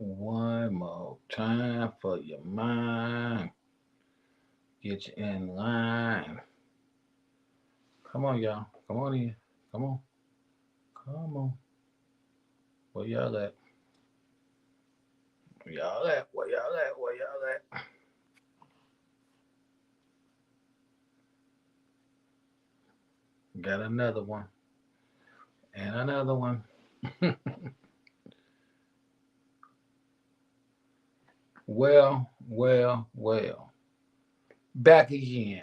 One more time for your mind. Get you in line. Come on, y'all. Come on in. Come on. Come on. Where y'all at? Where y'all at? Where y'all at? Where y'all at? Got another one. And another one. Well. Back again.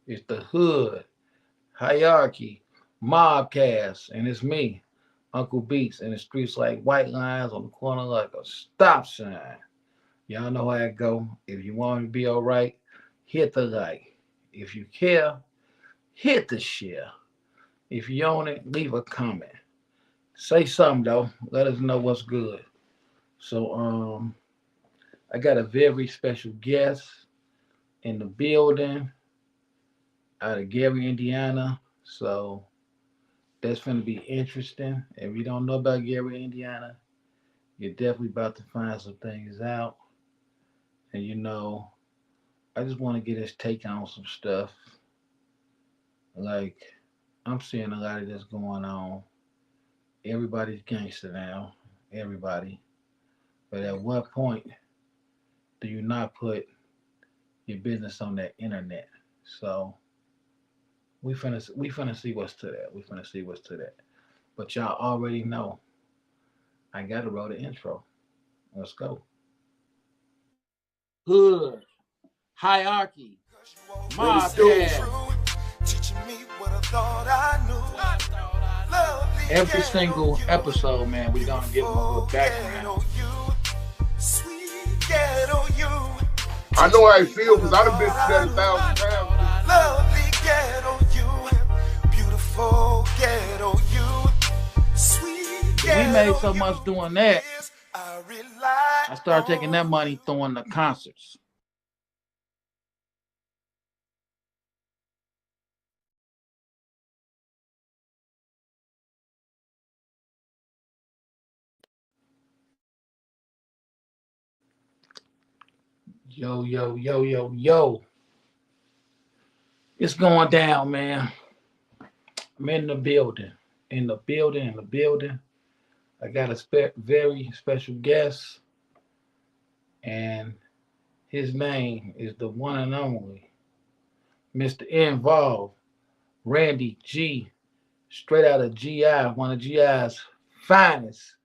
It's the hood, hierarchy, mobcast, and it's me, Uncle Beats, in the streets like white lines on the corner like a stop sign. Y'all know how it go. If you want to be all right, hit the like. If you care, hit the share. If you own it, leave a comment. Say something though. Let us know what's good. So I got a very special guest in the building out of Gary, Indiana. So that's going to be interesting. If you don't know about Gary, Indiana, you're definitely about to find some things out. And I just want to get his take on some stuff. Like, I'm seeing a lot of this going on. Everybody's gangster now. Everybody. But at what point do you not put your business on that internet? So we finna see what's to that. We finna see what's to that. But y'all already know I gotta roll the intro. Let's go. Hood, hierarchy, mobcast. Every single episode, man, we gonna give them a little background. I know how I feel because I done been through that 1,000 times. Lovely ghetto you, beautiful ghetto you, sweet ghetto. We made so much doing that. I started taking that money throwing the concerts. Yo. It's going down, man. I'm in the building. I got a very special guest. And his name is the one and only Mr.Involved, Randy G, straight out of GI, one of GI's finest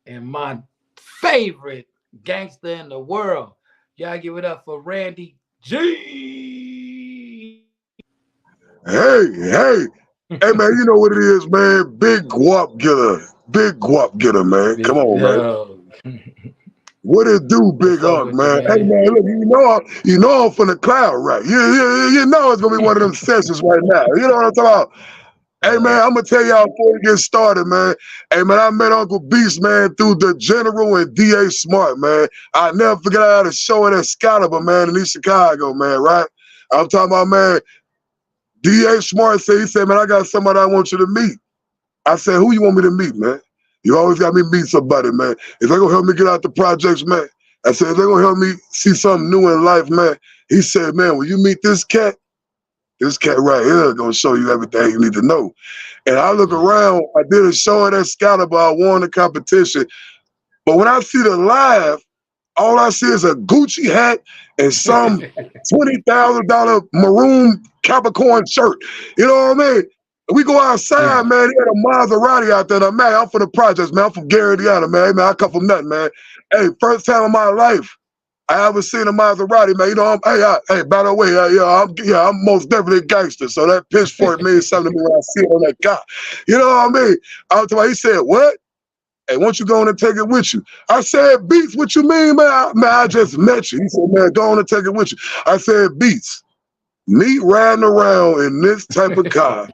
and my favorite gangster in the world. Y'all give it up for Randy G. Hey, man, you know what it is, man. Big guap getter, man. Come on, man. What it do, big up, man? Hey, man, look, you know I'm from the cloud, right? You know it's gonna be one of them sessions right now. You know what I'm talking about? Hey, man, I'm going to tell y'all before we get started, man. Hey, man, I met Uncle Beast, man, through the General and D.A. Smart, man. I never forget I had a show at Excalibur, man, in East Chicago, man, right? I'm talking about, man, D.A. Smart he said, man, I got somebody I want you to meet. I said, who you want me to meet, man? You always got me meet somebody, man. If they're going to help me get out the projects, man. I said, if they're going to help me see something new in life, man. He said, man, will you meet this cat? This cat right here gonna show you everything you need to know. And I look around, I did a show at Excalibur, I won the competition. But when I see the live, all I see is a Gucci hat and some $20,000 maroon Capricorn shirt. You know what I mean? We go outside, man, he had a Maserati out there. Man, I'm from the projects, man. I'm from Gary, Indiana, man. Hey, man, I come from nothing, man. Hey, first time in my life I ever seen a Maserati, man. You know, hey, by the way, I'm most definitely a gangster. So that pitchfork means something to me when I see it on that car. You know what I mean? He said, what? Hey, why don't you go on and take it with you? I said, Beats, what you mean, man? I just met you. He said, man, go on and take it with you. I said, Beats, me riding around in this type of car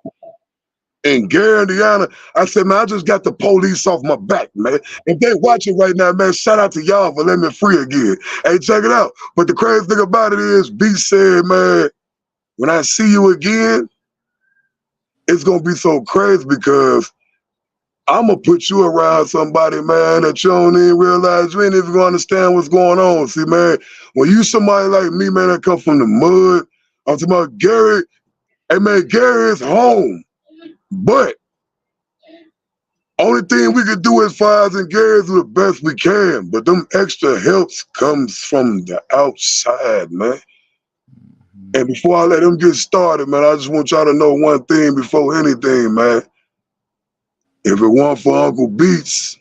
in Gary, Indiana. I said, man, I just got the police off my back, man. If they watching right now, man, shout out to y'all for letting me free again. Hey, check it out. But the crazy thing about it is, B said, man, when I see you again, it's going to be so crazy because I'm gonna put you around somebody, man, that you don't even realize you ain't even gonna understand what's going on. See, man, when you somebody like me, man, that come from the mud, I'm talking about Gary. Hey, man, Gary is home, but only thing we could do as far as in Gary is do the best we can. But them extra helps comes from the outside, man. And before I let them get started, man, I just want y'all to know one thing before anything, man. If it weren't for Uncle Beats,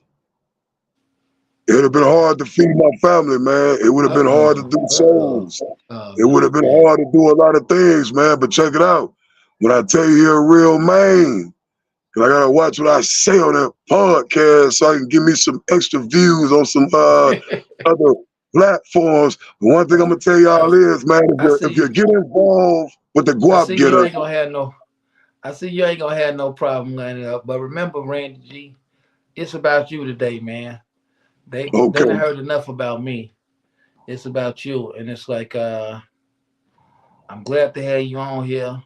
it'd have been hard to feed my family, man. It would have been hard to do shows. It would have been hard to do a lot of things, man. But check it out. When I tell you you're a real man, cause I gotta watch what I say on that podcast so I can give me some extra views on some other platforms. The one thing I'm gonna tell y'all is, man, if you get involved with the guap getter, you ain't gonna have no. I see you ain't gonna have no problem lining up. But remember, Randy G, it's about you today, man. They done heard enough about me. It's about you, and it's like I'm glad to have you on here.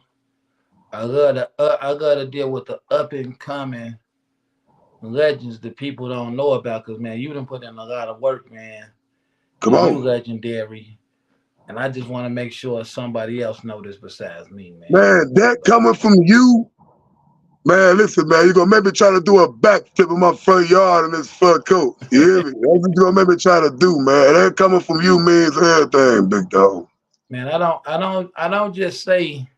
I gotta deal with the up and coming legends that people don't know about. Cause man, you done put in a lot of work, man. Come on. You legendary, and I just want to make sure somebody else know this besides me, man. Man, that coming from you. Man, listen, man, you're gonna make me try to do a backflip in my front yard in this fur coat. You hear me? That's what you're gonna make me try to do, man. That coming from you means everything, big dog. Man, I don't just say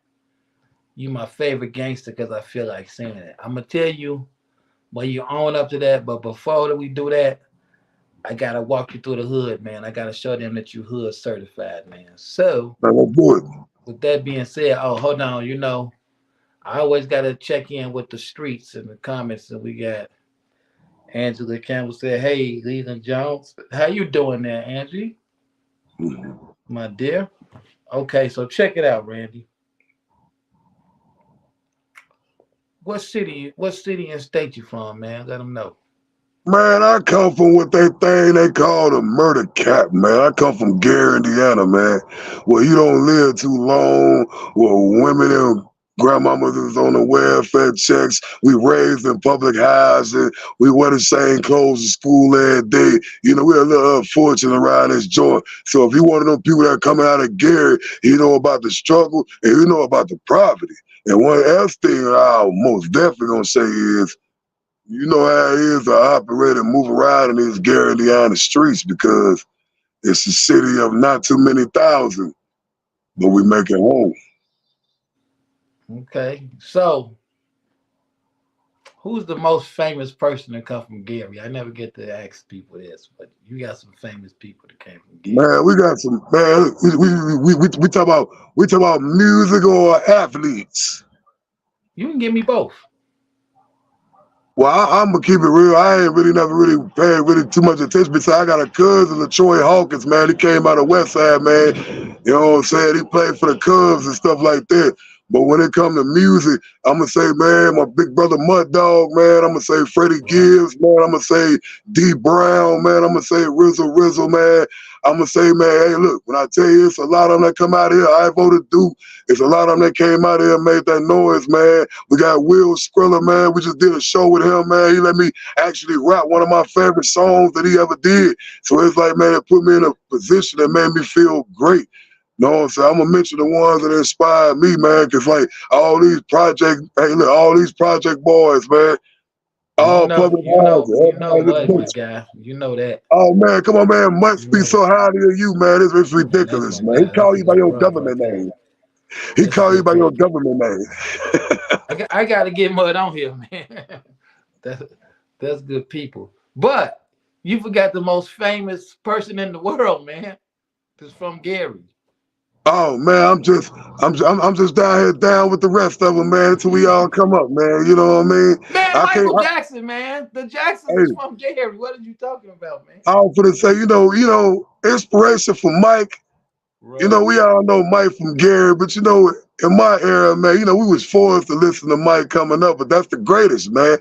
you my favorite gangster because I feel like saying it. I'm gonna tell you when you own up to that, but before we do that, I gotta walk you through the hood, man. I gotta show them that you hood certified, man. So Man, let's do it. with that being said, oh hold on, I always gotta check in with the streets and the comments, and we got Angela Campbell said, "Hey, Leland Jones, how you doing there, Angie, my dear?" Okay, so check it out, Randy. What city and state you from, man? Let them know. Man, I come from what they call the murder cap, man. I come from Gary, Indiana, man, where you don't live too long, where women and grandmamas is on the welfare checks. We raised in public housing. We wear the same clothes to school every day. We're a little unfortunate around this joint. So if you one of them people that are coming out of Gary, you know about the struggle and you know about the poverty. And one else thing I'm most definitely gonna say is, you know how it is to operate and move around in these Gary, Indiana streets because it's a city of not too many thousand, but we make it home. Okay, so who's the most famous person that come from Gary? I never get to ask people this, but you got some famous people that came from Gary. Man, we got some man. We talk about music or athletes. You can give me both. Well, I'm gonna keep it real. I ain't really never really paid really too much attention. Besides, I got a cousin, LaTroy Hawkins, man. He came out of West Side, man. You know what I'm saying? He played for the Cubs and stuff like that. But when it comes to music, I'm gonna say, man, my big brother Mud Dog, man. I'm gonna say Freddie Gibbs, man. I'm gonna say D Brown, man. I'm gonna say Rizzle, man. I'm gonna say, man, hey, look, when I tell you it's a lot of them that come out here, I voted Duke. It's a lot of them that came out here and made that noise, man. We got Will Skrilla, man. We just did a show with him, man. He let me actually rap one of my favorite songs that he ever did. So it's like, man, it put me in a position that made me feel great. You know what I'm saying? I'm gonna mention the ones that inspired me, man, because like all these project boys, man. All public you know what, my guy. You know that. Oh man, come on, man. Must be so highly of you, man. It's ridiculous, man. He call you by your government name. He call you by your government name. I gotta get Mud on here, man. That's good people. But you forgot the most famous person in the world, man. That's from Gary. Oh man, I'm just down here down with the rest of them, man, until we all come up, man. You know what I mean? Man, Michael Jackson, man. The Jacksons is from Gary. What are you talking about, man? I was gonna say, inspiration for Mike. Right. We all know Mike from Gary, but in my era, man, we was forced to listen to Mike coming up, but that's the greatest, man.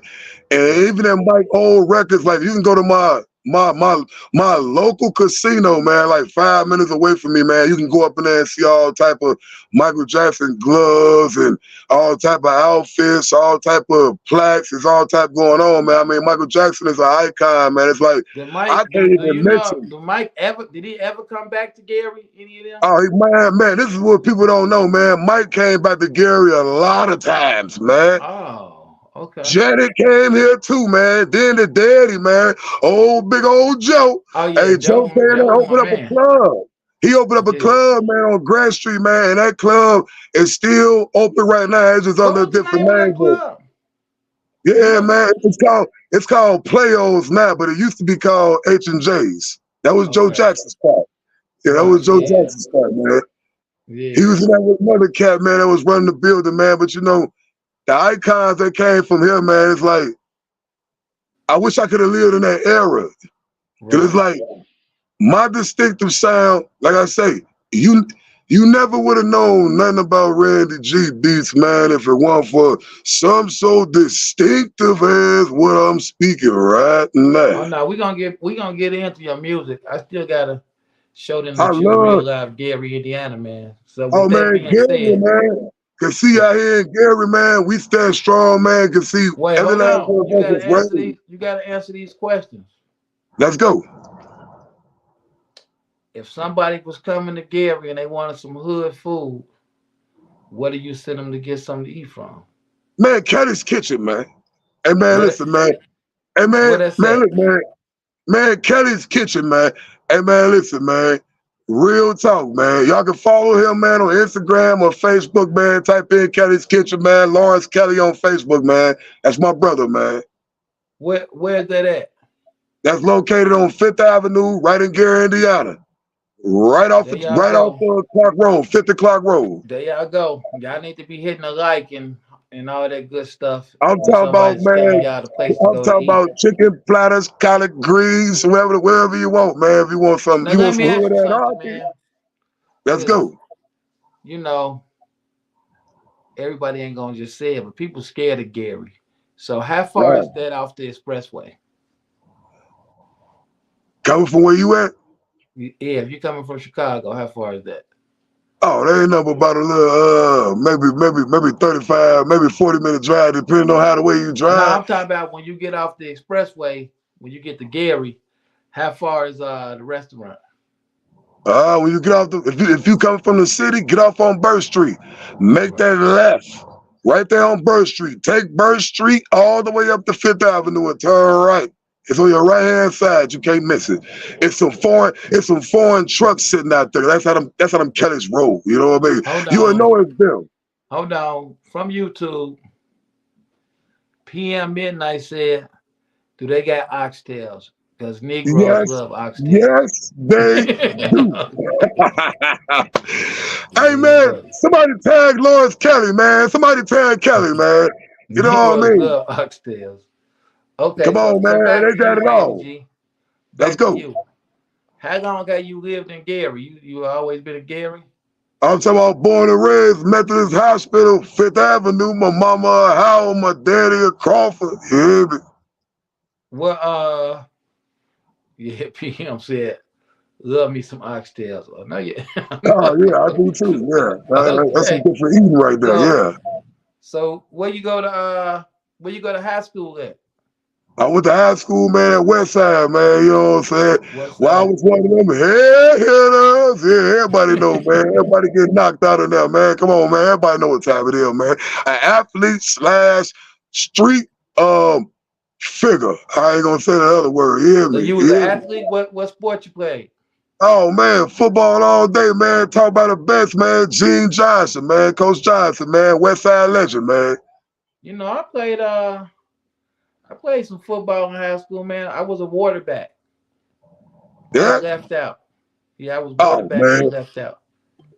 And even in Mike old records, like you can go to my my local casino, man, like 5 minutes away from me, man. You can go up in there and see all type of Michael Jackson gloves and all type of outfits, all type of plaques. It's all type going on, man. I mean, Michael Jackson is an icon, man. It's like Did I Mike? can't Do even you know? mention. Do Mike ever? Did he ever come back to Gary? Any of them? Oh man, this is what people don't know, man. Mike came back to Gary a lot of times, man. Oh, okay. Janet came here too, man. Then the daddy, man. Big old Joe. Oh yeah, Hey, Joe Joe. came and Joe was my opened up a man. club. He opened up a Yeah. club, man, on Grand Street, man. And that club is still open right now. It's just What under a was the different name of that name. But club? You yeah, remember? man. It's called Playos now, but it used to be called H&J's. That was Joe Okay. Jackson's spot. Yeah, that Oh was Joe yeah. Jackson's spot, man. He Yeah. was in there with another cat, man, that was running the building, man. But you know, the icons that came from here, man, it's like I wish I could have lived in that era. Cause it's Right. like my distinctive sound, like I say, you never would have known nothing about Randy G beats, man, if it weren't for some so distinctive as what I'm speaking right Oh now. no, we gonna get into your music. I still gotta show them I that you a real love, live Gary, Indiana man. So oh with that man, being Gary, said, man. Cause see yeah. out here in Gary, man, we stand strong, man. Cause see, Wait, every hold last on. one You of us gotta is answer raised. these. You gotta answer these questions. Let's go. If somebody was coming to Gary and they wanted some hood food, what do you send them to get something to eat from? Man, Kelly's Kitchen, man. Hey man, What? listen, man. Hey What man, that's man, at? look, man, Kelly's Kitchen, man. Hey man, listen, man. Real talk, man. Y'all can follow him, man, on Instagram or Facebook, man. Type in Kelly's Kitchen, man. Lawrence Kelly on Facebook, man. That's my brother, man. Where's that at? That's located on Fifth Avenue, right in Gary, Indiana. Right off, There y'all right off go. Clark Road, 50 Clark Road. There y'all go. Y'all need to be hitting a like and all that good stuff I'm when talking about, somebody's telling man. y'all the place to I'm go to talking eat. about chicken platters, collard greens, wherever you want, man. If Now you want let me some ask hood you something, anarchy, man. let's Cause go. you know everybody ain't gonna just say it, but people scared of Gary. So how far is Right. that off the expressway? Coming from where you at? Yeah, if you're coming from Chicago, how far is that? Oh, there ain't nothing about a little, maybe 35, maybe 40-minute drive, depending on how the way you No, drive. I'm talking about when you get off the expressway, when you get to Gary, how far is the restaurant? When you get off if you come from the city, get off on Bird Street. Make Right. that left. Right there on Bird Street. Take Bird Street all the way up to Fifth Avenue and turn right. It's on your right hand side. You can't miss it. It's some foreign trucks sitting out there. That's how them Kellys roll. You know what I mean? Hold You will on. know it's them. Hold on. From YouTube, PM Midnight said, do they got oxtails? Because Negroes Yes, love oxtails. yes, they do. Hey Yeah, man, buddy. somebody tag Lawrence Kelly, man. Somebody tag Kelly, man. You know what I Negroes mean? love oxtails. Okay, Come so on, so man. back to They got you, it Randy all. G. Let's Back to go. you. How long have you lived in Gary? You always been in Gary? I'm talking about born and raised Methodist Hospital, Fifth Avenue. My mama a Howell, my daddy a Crawford. You hear me? Well, yeah, PM said, love me some oxtails. Oh, no, yeah. Oh yeah, I do too. Yeah, that's some Okay. different eating right there. So Yeah. so where you go to high school at? I went to high school, man, at West Side, man. You know what I'm saying? What Well, I side? was one of them head hitters. Yeah, everybody know, man. Everybody get knocked out in there, man. Come on, man. Everybody know what time it is, man. An athlete slash street figure. I ain't gonna say the other word. You hear So me? you You was an hear me? athlete? What sport you played? Oh man, football all day, man. Talk about the best, man. Gene Johnson, man. Coach Johnson, man. West Side legend, man. You know, I played some football in high school, man. I was a quarterback. They Yeah. left out. Yeah, I was Oh quarterback. They man. left out.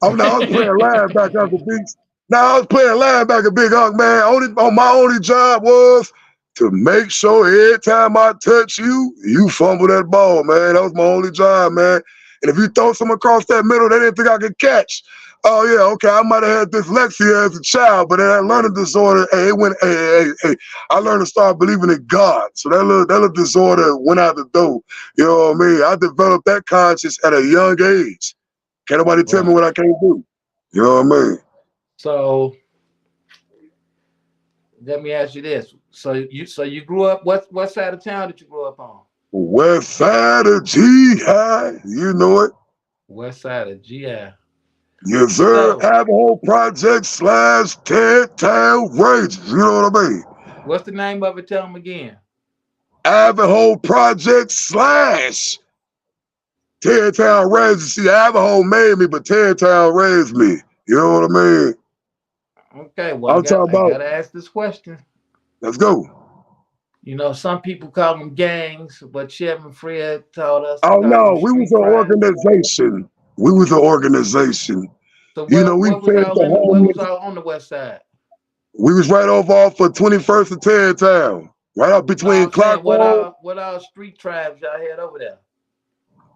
Oh no, I was playing linebacker, Uncle Beats. No, I was playing linebacker, Big Hunk, man. My only job was to make sure every time I touch you, you fumble that ball, man. That was my only job, man. And if you throw some across that middle, they didn't think I could catch. Oh yeah, okay. I might have had dyslexia as a child, but that learning disorder, hey, it went. Hey, I learned to start believing in God. So that little disorder went out the door. You know what I mean? I developed that conscience at a young age. Can't nobody tell me Right. what I can't do. You know what I mean? So let me ask you this. So you grew up what side of town did you grow up on? West side of G High, you know it. West side of GI. Yes, sir. So Avalon Project slash Ted Town Rangers. You know what I mean? what's the name of it? Tell them again. Avalon Project slash Ted Town Rangers. See, Avalon made me, but Ted Town raised me. You know what I mean? Okay, well I'm talking I about, gotta ask this question. let's go. Some people call them gangs, but Chevy and Fred taught us to Oh call them no, we was street an tribes. organization. We was an organization. So You know, we fed the what was homeless. all on the west side? We was right off for 21st and Ted Town. Right up No, between I'm saying Clock Road. what all street tribes y'all had over there?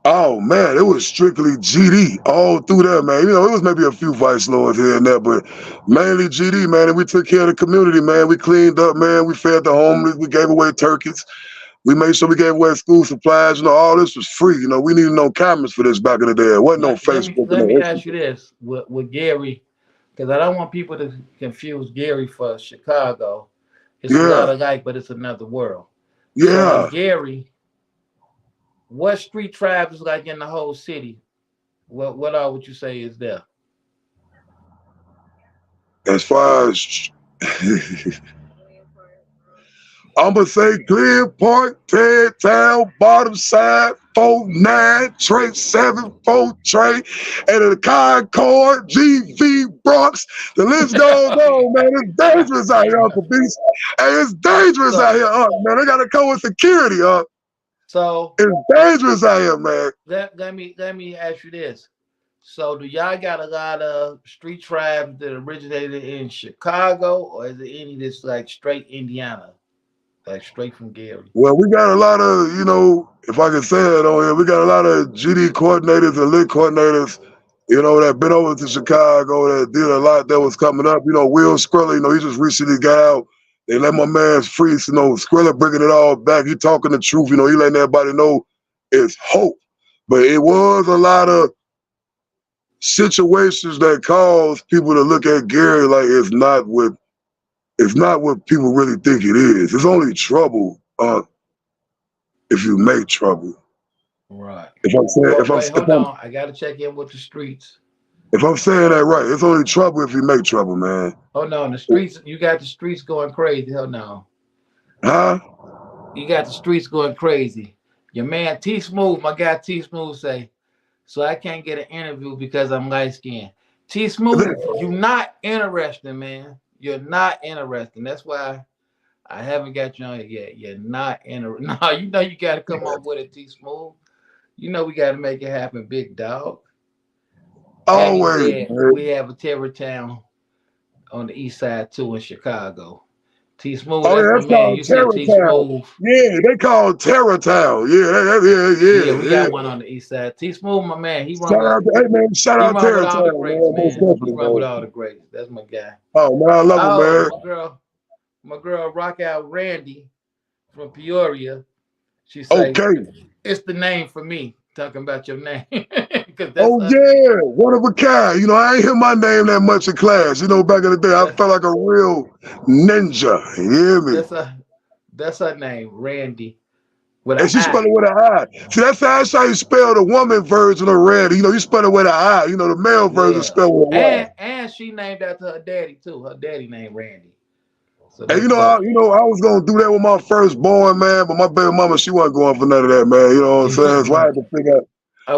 Oh man, it was strictly GD all through there, man. You know, it was maybe a few vice lords here and there, but mainly GD, man. And we took care of the community, man. We cleaned up, man. We fed the homeless. We gave away turkeys. We made sure we gave away school supplies. You know, all this was free. You know, we needed no cameras for this back in the day. It wasn't no Facebook and Let no me ask you Instagram. this with Gary, because I don't want people to confuse Gary for Chicago. It's a lot Yeah, of like, but it's another world. So in yeah. Gary, what street tribes is like in the whole city? What all would you say is there? As far as I'm gonna say Glen Park, Ted Town, Bottom Side, 49, Trey 7, 4 Trey, and the Concord, GV Bronx. The list goes on, man. It's dangerous out here, Uncle Beast. Hey, it's dangerous out so here, man. They gotta come with security, so It's dangerous out here, man. let me ask you this. So do y'all got a lot of street tribes that originated in Chicago, or is it any that's like straight Indiana, like straight from Gary? Well, we got a lot of, if I can say it on here, we got a lot of GD coordinators and lit coordinators, that been over to Chicago that did a lot that was coming up. Will Skrilla, he just recently got out. They let my man free, Skrilla bringing it all back. He talking the truth, he letting everybody know it's hope. But it was a lot of situations that caused people to look at Gary like it's not what people really think it is. It's only trouble if you make trouble. Right. If I'm saying Well, if I'm wait, if hold I'm on. I got to check in with the streets. if I'm saying that right, it's only trouble if you make trouble, man. Hold on, the streets. You got the streets going crazy. Hold on. Huh? You got the streets going crazy. Your man T Smooth, my guy T Smooth say, so I can't get an interview because I'm light skinned. T Smooth, you not interested, man. You're not interested. That's why I haven't got you on it yet. You're not interested. No, you got to come up with it, T Smooth. We got to make it happen, big dog. And he Always, said man. we have a terror town on the east side too in Chicago. T Smooth, Oh that's yeah, my that's man. called You see Terror T Town. Smooth. Yeah, they call it Terror Town. Yeah, Yeah, we yeah, got yeah. one on the east side. T Smooth, my man. Shout out to, hey man, shout He out run with Terror all the Town, greats, man. Most man. He definitely, run with man. all the greats. That's my guy. Oh man, I love him, Oh, man. my girl, rock out Randy from Peoria. She say Okay. it's the name for me. Talking about your name, because Oh yeah, one of a kind. I ain't hear my name that much in class. Back in the day, I that, felt like a real ninja. You hear me? that's her name, Randy, with an And she I. spelled it with an I. See, that's how you spell the woman version of Randy. You spell it with an I. The male version Yeah, spelled with a Y. and she named after her daddy too. Her daddy named Randy, so And that's dope. I was gonna do that with my firstborn, man, but my baby mama, she wasn't going for none of that, man. You know what I'm saying? So I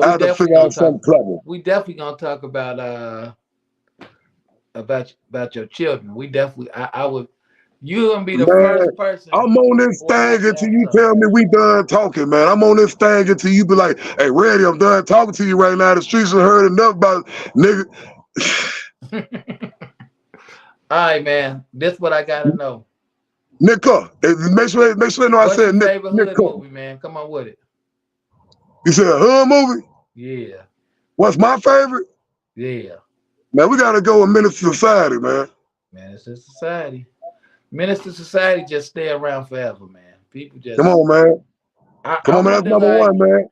We had to definitely figure gonna out talk. something clever. We definitely gonna talk about your children. We definitely. I would. You gonna be the Man, first person I'm on this who I thing have to until ask you something. tell me we done talking, man. I'm on this thing until you be like, hey, Randy, I'm done talking to you right now. The streets have heard enough about nigga. All right, man. This what I gotta know. Nicka. Make sure they know I What's your said favorite hood Nicka. movie, man? Come on with it. You said a hood movie? Yeah, What's my favorite? yeah. Man, we gotta go with Menace to Society, man. Minister Society. Minister Society just stay around forever, man. People Come just. on, man. Come I on, man. That's wonder, number like, one, man.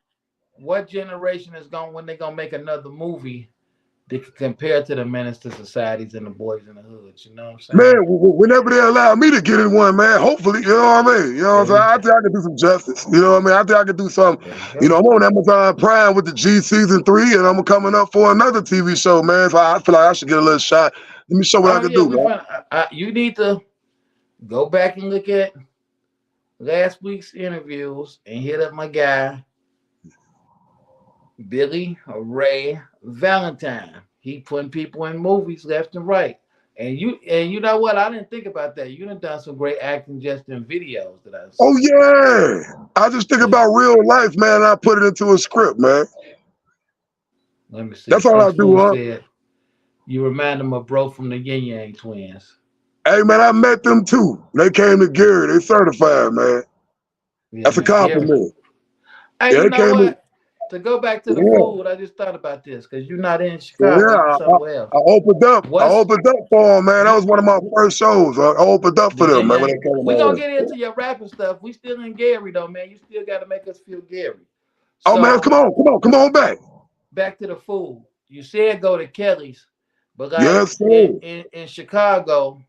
what generation is going when they gonna make another movie that can compare to the Minister Societies and the Boys in the Hoods. You know what I'm Man, saying? whenever they allow me to get in one, man, hopefully, you know what I mean? You know what I'm There saying? we I go. think I can do some justice. You know what I mean? I think I can do some, There you you know, go. I'm on Amazon Prime with the G season 3, and I'm coming up for another TV show, man. So I feel like I should get a little shot. Let me show what I Oh can yeah, do, we man. find. You need to go back and look at last week's interviews and hit up my guy Billy Ray Valentine. He putting people in movies left and right. And you know what? I didn't think about that. You done some great acting just in videos that I've Oh, seen. yeah. I just think Yeah. about real life, man, and I put it into a script, man. Let me see. That's all Some I do, fool huh? said you remind him of bro from the Yin Yang twins. Hey, man, I met them too. They came to Gary. They certified, man. Yeah, That's a man. Gary. compliment. Hey, Yeah, you they know came to, what? To go back to the yeah. food, I just thought about this because you're not in So Chicago, yeah, you somewhere else. I opened up. I What's opened up for them, man. That you was one of my first shows. I opened up the for them, Yin man, when Yang? they came to We gonna my get into your rapping stuff. We still in Gary though, man. You still gotta make us feel Gary. Oh man, So come on back. back to the food. You said go to Kelly's, but like Yes, in, sir. in, in Chicago,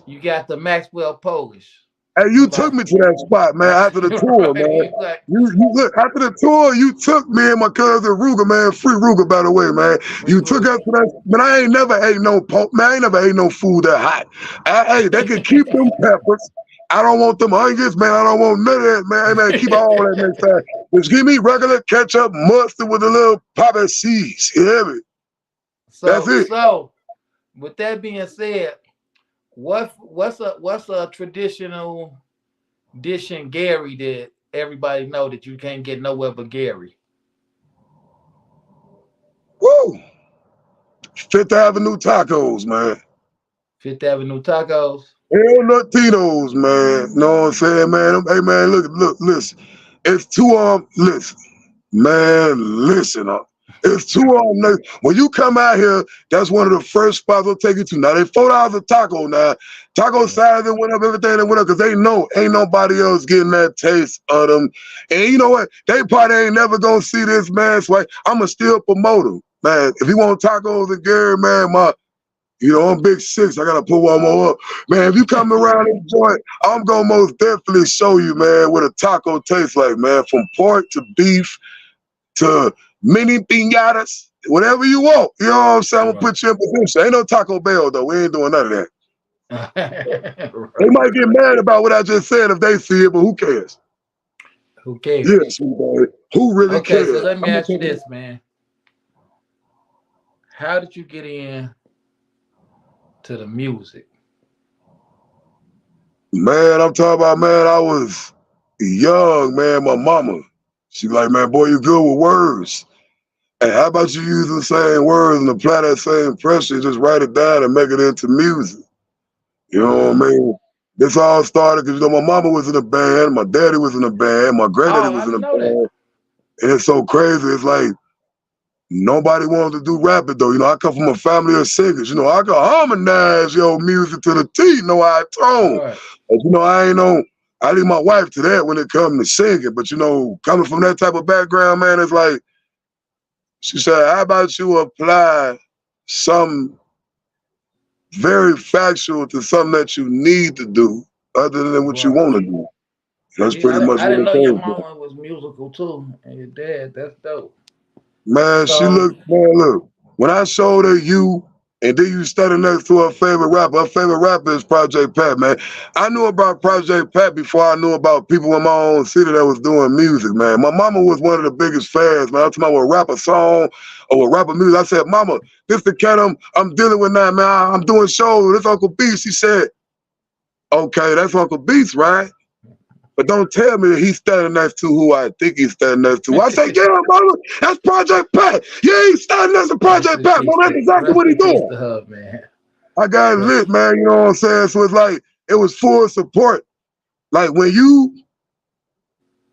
you got the Maxwell Polish. Hey, you took Nobody me to that spot, man, after the tour, right. man. You like You look after the tour, you took me and my cousin Ruger, man, free Ruger, by the way, man. free You took us Ruger. to that, man. I ain't never ate no man. I ain't never ate no food that hot. Hey, they can keep them peppers. I don't want them onions, man. I don't want none of that, man. Hey, man, keep all that next time. Just give me regular ketchup, mustard with a little poppy seeds. You hear me? That's so it. so with that being said, what's a traditional dish in Gary that everybody know that you can't get nowhere but Gary? Woo! Fifth Avenue tacos, man. Fifth Avenue tacos. El Latinos, man. Know what I'm saying, man? Hey, man, look, listen. It's listen, man, listen up. It's when you come out here, that's one of the first spots they'll take you to. Now, they $4 a taco now. Taco Yeah. size that went up, everything that went up, because they know ain't nobody else getting that taste of them. And you know what? They probably ain't never going to see this, man. So I'm going to still promote them, man. If you want tacos in Gary, man, I'm big six. I gotta put one more up. Man, if you come around this joint, I'm gonna most definitely show you, man, what a taco tastes like, man. From pork to beef to mini piñatas, whatever you want. You know what I'm saying? I'm gonna Right. put you in position. Ain't no Taco Bell though. We ain't doing none of that. They Right. might get mad about what I just said if they see it, but who cares? Who cares? Yes, who really Okay, so cares? let me I'm gonna ask you take it. this, man. How did you get in to the music? Man, I'm talking about, man, I was young, man. My mama, she like, man, boy, you good with words. Hey, how about you use the same words and apply that same pressure, just write it down and make it into music? You know what I mean? This all started because, my mama was in a band, my daddy was in a band, my granddaddy Oh, I was in a didn't know that. band. And it's so crazy. It's like nobody wanted to do rapping, though. I come from a family of singers. I can harmonize your music to the T, know how I tone. Right. But, I ain't on, I leave my wife to that when it comes to singing. But, coming from that type of background, man, it's like, she said, how about you apply some very factual to something that you need to do other than what you Right. want to do? That's See, pretty much I what didn't it know your came from. mama was musical too, and your dad. That's dope. Man, So, man, look, when I showed her you, and then you standing next to her favorite rapper is Project Pat, man. I knew about Project Pat before I knew about people in my own city that was doing music, man. My mama was one of the biggest fans, man. I'm talking about a rapper song or a rapper music. I said, Mama, this the cat I'm dealing with now, man. I'm doing shows. This Uncle Beast. She said, okay, that's Uncle Beast, right? But don't tell me that he's standing next to who I think he's standing next to. I say, yeah, mama, that's Project Pat. Yeah, he's standing next to rest Project in Pat, peace mama. That's to exactly rest what he's in peace doing. to her, man. I got Rest. lit, man. You know what I'm saying? So it's like, it was full support. Like when you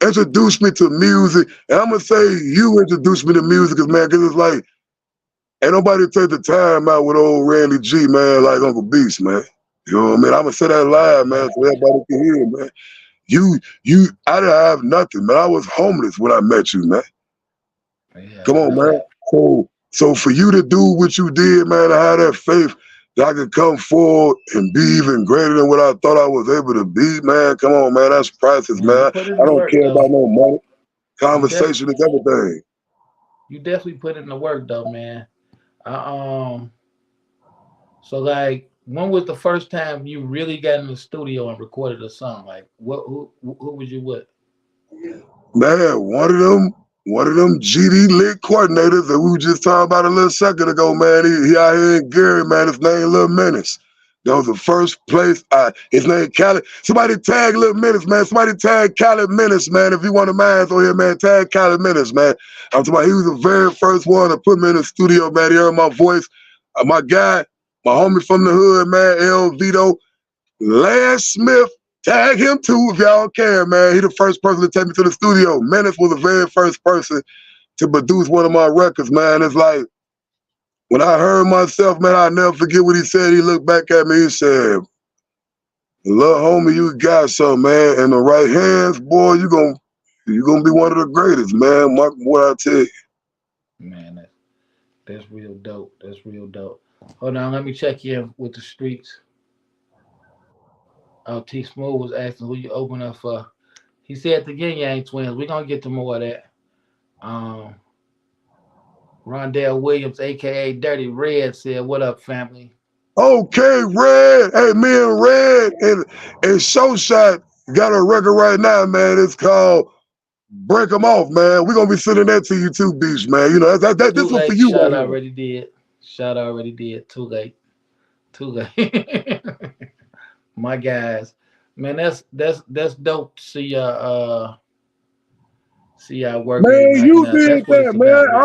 introduced me to music, and I'm going to say you introduced me to music, man, because it's like, Ain't nobody take the time out with old Randy G, man, like Uncle Beast, man. You know what I mean? I'm gonna say that live, man, so everybody can hear, man. I didn't have nothing, man. I was homeless when I met you, man. Yeah, Come on, man. that. So for you to do what you did, man, to have that faith that I could come forward and be even greater than what I thought I was able to be, man. Come on, man. That's priceless, Man, you man. put in I the don't work care though. about no money. You definitely, Conversation is everything. you definitely put in the work though, man. I, so like, when was the first time you really got in the studio and recorded a song? Like, what? Who was you with? Man, one of them GD lit coordinators that we were just talking about a little second ago, man. He out here in Gary, man. His name Lil Menace. That was the first place his name Cali. Somebody tag Lil Menace, man. Somebody tag Cali Menace, man. If you want to mind on here, man, tag Cali Menace, man. I'm talking about he was the very first one to put me in the studio, man. He heard my voice. My guy, my homie from the hood, man, El Vito. Lance Smith, tag him too if y'all care, man. He the first person to take me to the studio. Menace was the very first person to produce one of my records, man. It's like, when I heard myself, man, I'll never forget what he said. He looked back at me, he said, little homie, you got something, man. In the right hands, boy, you gonna be one of the greatest, man. Mark what I tell you. Man, that's real dope. That's real dope. Hold on, let me check in with the streets. Oh, T Smooth was asking who you open up for. He said the Yin Yang Twins. We're gonna get to more of that. Um, Rondell Williams, aka Dirty Red, said, "What up, family?" Okay, Red. Hey, me and Red and Show Shot got a record right now, man. It's called Break 'em Off, man. We're gonna be sending that to you too, Beach, man. You know, Too this one for late. you Shot right here. already did. Shot already did. Too late. Too late. My guys, man, that's dope to see y'all work Man, reuniting you us. did That's what that, it's man. about, really.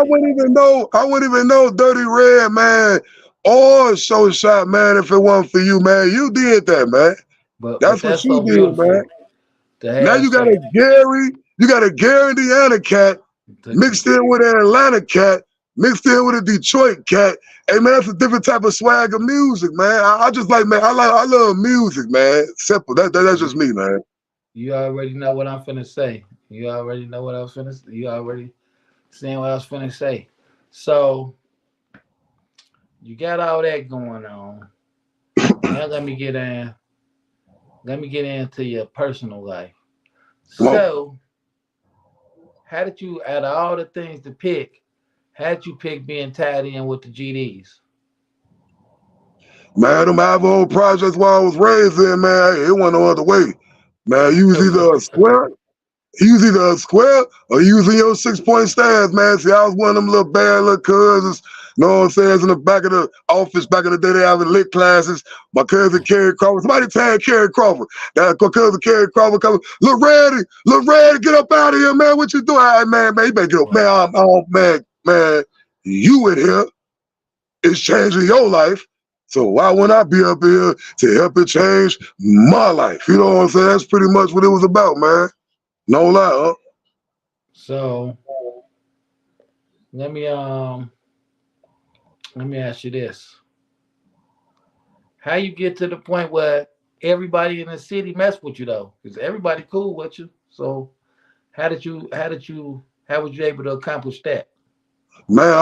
I wouldn't even know Dirty Red, man, or Show Shot, man, if it wasn't for you, man. You did that, man. But That's what that's you so did, man. beautiful to Now have some You got a Gary, Indiana cat to, mixed in with an Atlanta cat, mixed in with a Detroit cat. Hey, man, that's a different type of swag of music, man. I just like, man, I love music, man. Simple. That's just you, me, man. you already know what I'm finna say. You already know what I was finna. You already saying what I was finna say. So you got all that going on. Now let me get into your personal life. Come on. So, how did you, out of all the things to pick, how did you pick being tied in with the GDs? Man, them Idaho projects where I was raised in, man, it wasn't no other way. Man, you was either a square or using your 6-point stance, man. See, I was one of them little bad little cousins, you know what I'm saying? In the back of the office, back in the day, they having lit classes. My cousin Kerry Crawford, somebody tag Kerry Crawford. That cousin Kerry Crawford coming, look ready, get up out of here, man. What you doing? All right, man, you better get up. Right. Man, man, you in here is changing your life. So why wouldn't I be up here to help it change my life? You know what I'm saying? That's pretty much what it was about, man. No lie, huh? So let me let me ask you this: how you get to the point where everybody in the city mess with you though? Because everybody cool with you. So how was you able to accomplish that? Man,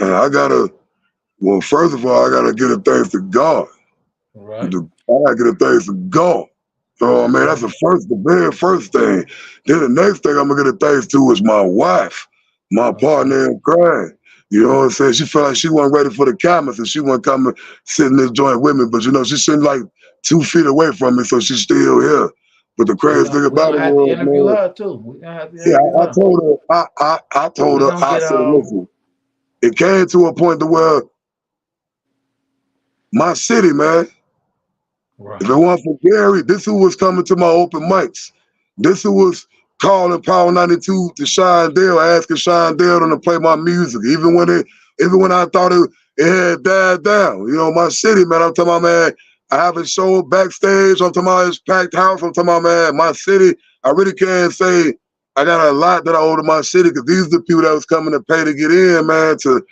I gotta, well, first of all, I gotta give the thanks to God. Right. I gotta give the thanks to God. Oh, man, that's Okay. the very first thing. Then the next thing I'm gonna give the thanks to is my wife, my Okay. partner in crime. You know what I'm saying? She felt like she wasn't ready for the cameras and she wasn't coming sit in this joint with me. But you know, she's sitting like 2 feet away from me, so she's still here. But the crazy thing We about gonna it have to was, interview man, her too. We gonna have to yeah, interview her. I told We her, gonna I get said, listen, it came to a point to where my city, man, if right. it wasn't for Gary, this who was coming to my open mics. This who was calling Power 92 to Sean Dale, asking Sean Dale to play my music, even when I thought it had died down. You know, my city, man, I'm talking about, man, I have a show backstage, I'm talking about it's packed house, I'm talking about, man, my city, I really can't say I got a lot that I owe to my city because these are the people that was coming to pay to get in, man, to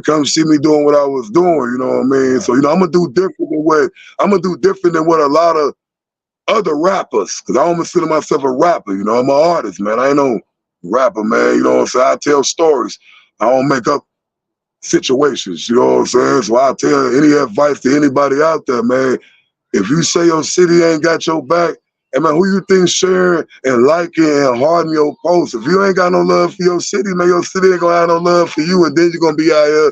come see me doing what I was doing. You know what I mean? Right. So I'm gonna do different than what a lot of other rappers, because I don't consider myself a rapper. I'm an artist, man. I ain't no rapper, man. You know what I'm saying? I tell stories. I don't make up situations. You know what I'm saying? So I tell any advice to anybody out there, man. If you say your city ain't got your back, and man, who you think sharing and liking and hearting your posts? If you ain't got no love for your city, man, your city ain't gonna have no love for you, and then you're gonna be out here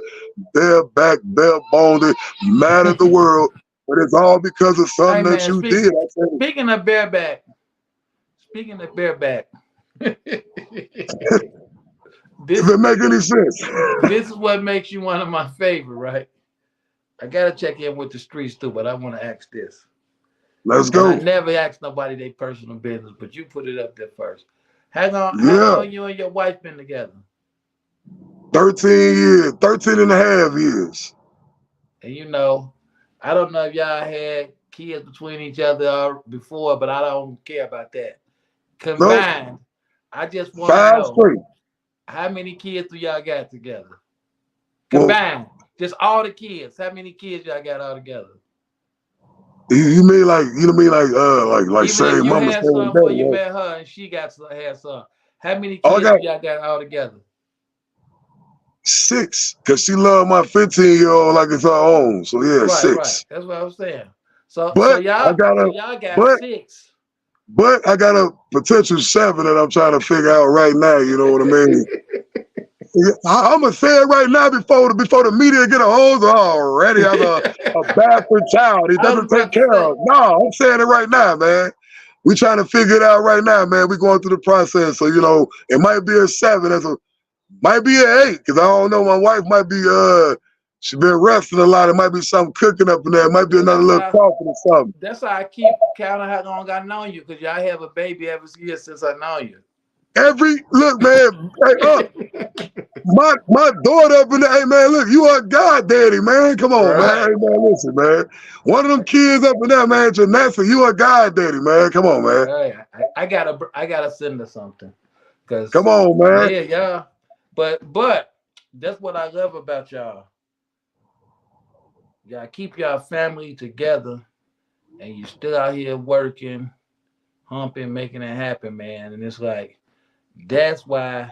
bare back, bare boned, mad at the world. But it's all because of Hey something that man, you did. speaking of bareback, speaking of bareback, If this it make any sense. this is what makes you one of my favorite, right? I gotta check in with the streets too, but I want to ask this, Let's and I go. never ask nobody their personal business, but you put it up there first. How Yeah. long you and your wife been together? 13 years, 13 and a half years. And I don't know if y'all had kids between each other before, but I don't care about that. Nope. Combined, I just want to 5 know straight. how many kids do y'all got together? Well, Combined, just all the kids. How many kids y'all got all together? you mean like like Even if same you mama, had same some before daddy, you right? met her and she had some, how many Oh, I kids got do y'all got all together? 6, because she loved my 15-year-old like it's her own. So yeah, Right. 6. That's what I was saying. So so But I y'all got so a y'all got but six. I got a potential 7 that I'm trying to figure out right now. You know what I mean? I'm gonna say it right now before the media get a hold of already as a bastard child. He I was doesn't take about to care say, of. No, I'm saying it right now, man. We trying to figure it out right now, man. We going through the process, so it might be a 7, might be an 8, because I don't know. My wife might be she been resting a lot. It might be something cooking up in there. It might be well, another little coffee or something. that's how I keep counting how long I know you, because y'all have a baby every year since I know you. Look, man, hey, my daughter up in there, hey man, look, you are God daddy, man. Come on, man. Right. Hey man, listen, man. One of them kids up in there, man, Janessa, you are God daddy, man. Come on, man. Right. I gotta send her something. Come Cause on, man. yeah, y'all. But that's what I love about y'all. Y'all keep y'all family together and you still out here working, humping, making it happen, man. And it's like that's why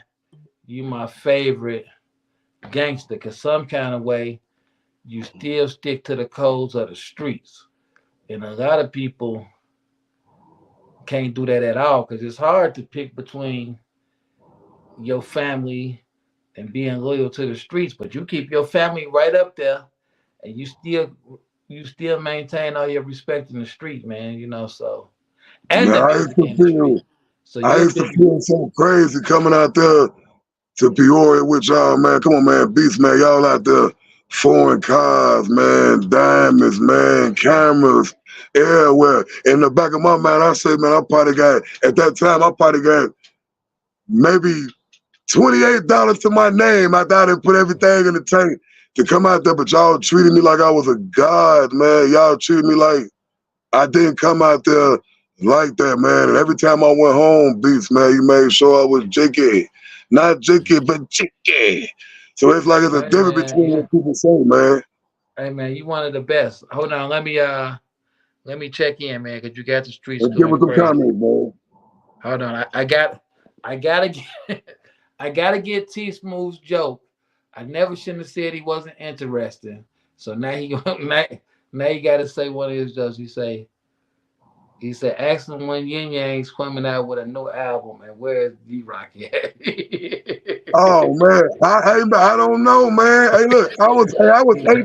you my favorite gangster, cause some kind of way you still stick to the codes of the streets. And a lot of people can't do that at all because it's hard to pick between your family and being loyal to the streets, but you keep your family right up there and you still maintain all your respect in the street, man, so and Man, the music industry. So I you're used to big. feel so crazy coming out there to Peoria with y'all, man. Come on, man. Beats, man. Y'all out there. Foreign cars, man. Diamonds, man. Cameras. Everywhere. In the back of my mind, I said, man, at that time, I probably got maybe $28 to my name. I thought I put everything in the tank to come out there, but y'all treated me like I was a god, man. Y'all treated me like I didn't come out there like that, man. And every time I went home, Beats, man, you made sure I was jiggy. Not jiggy, but jiggy. So it's like it's a Hey difference man, between yeah. what people say, man. Hey man, you one of the best. Hold on, let me check in, man, because you got the streets Let's give going us some crazy. comments, man. Hold on, I gotta get I gotta get T Smooth's joke. I never shouldn't have said he wasn't interested. So now he now you gotta say one of his jokes. He said, ask him when Yin Yang's coming out with a new album and where's D Rocky at? Oh man, I don't know, man. Hey, look, I was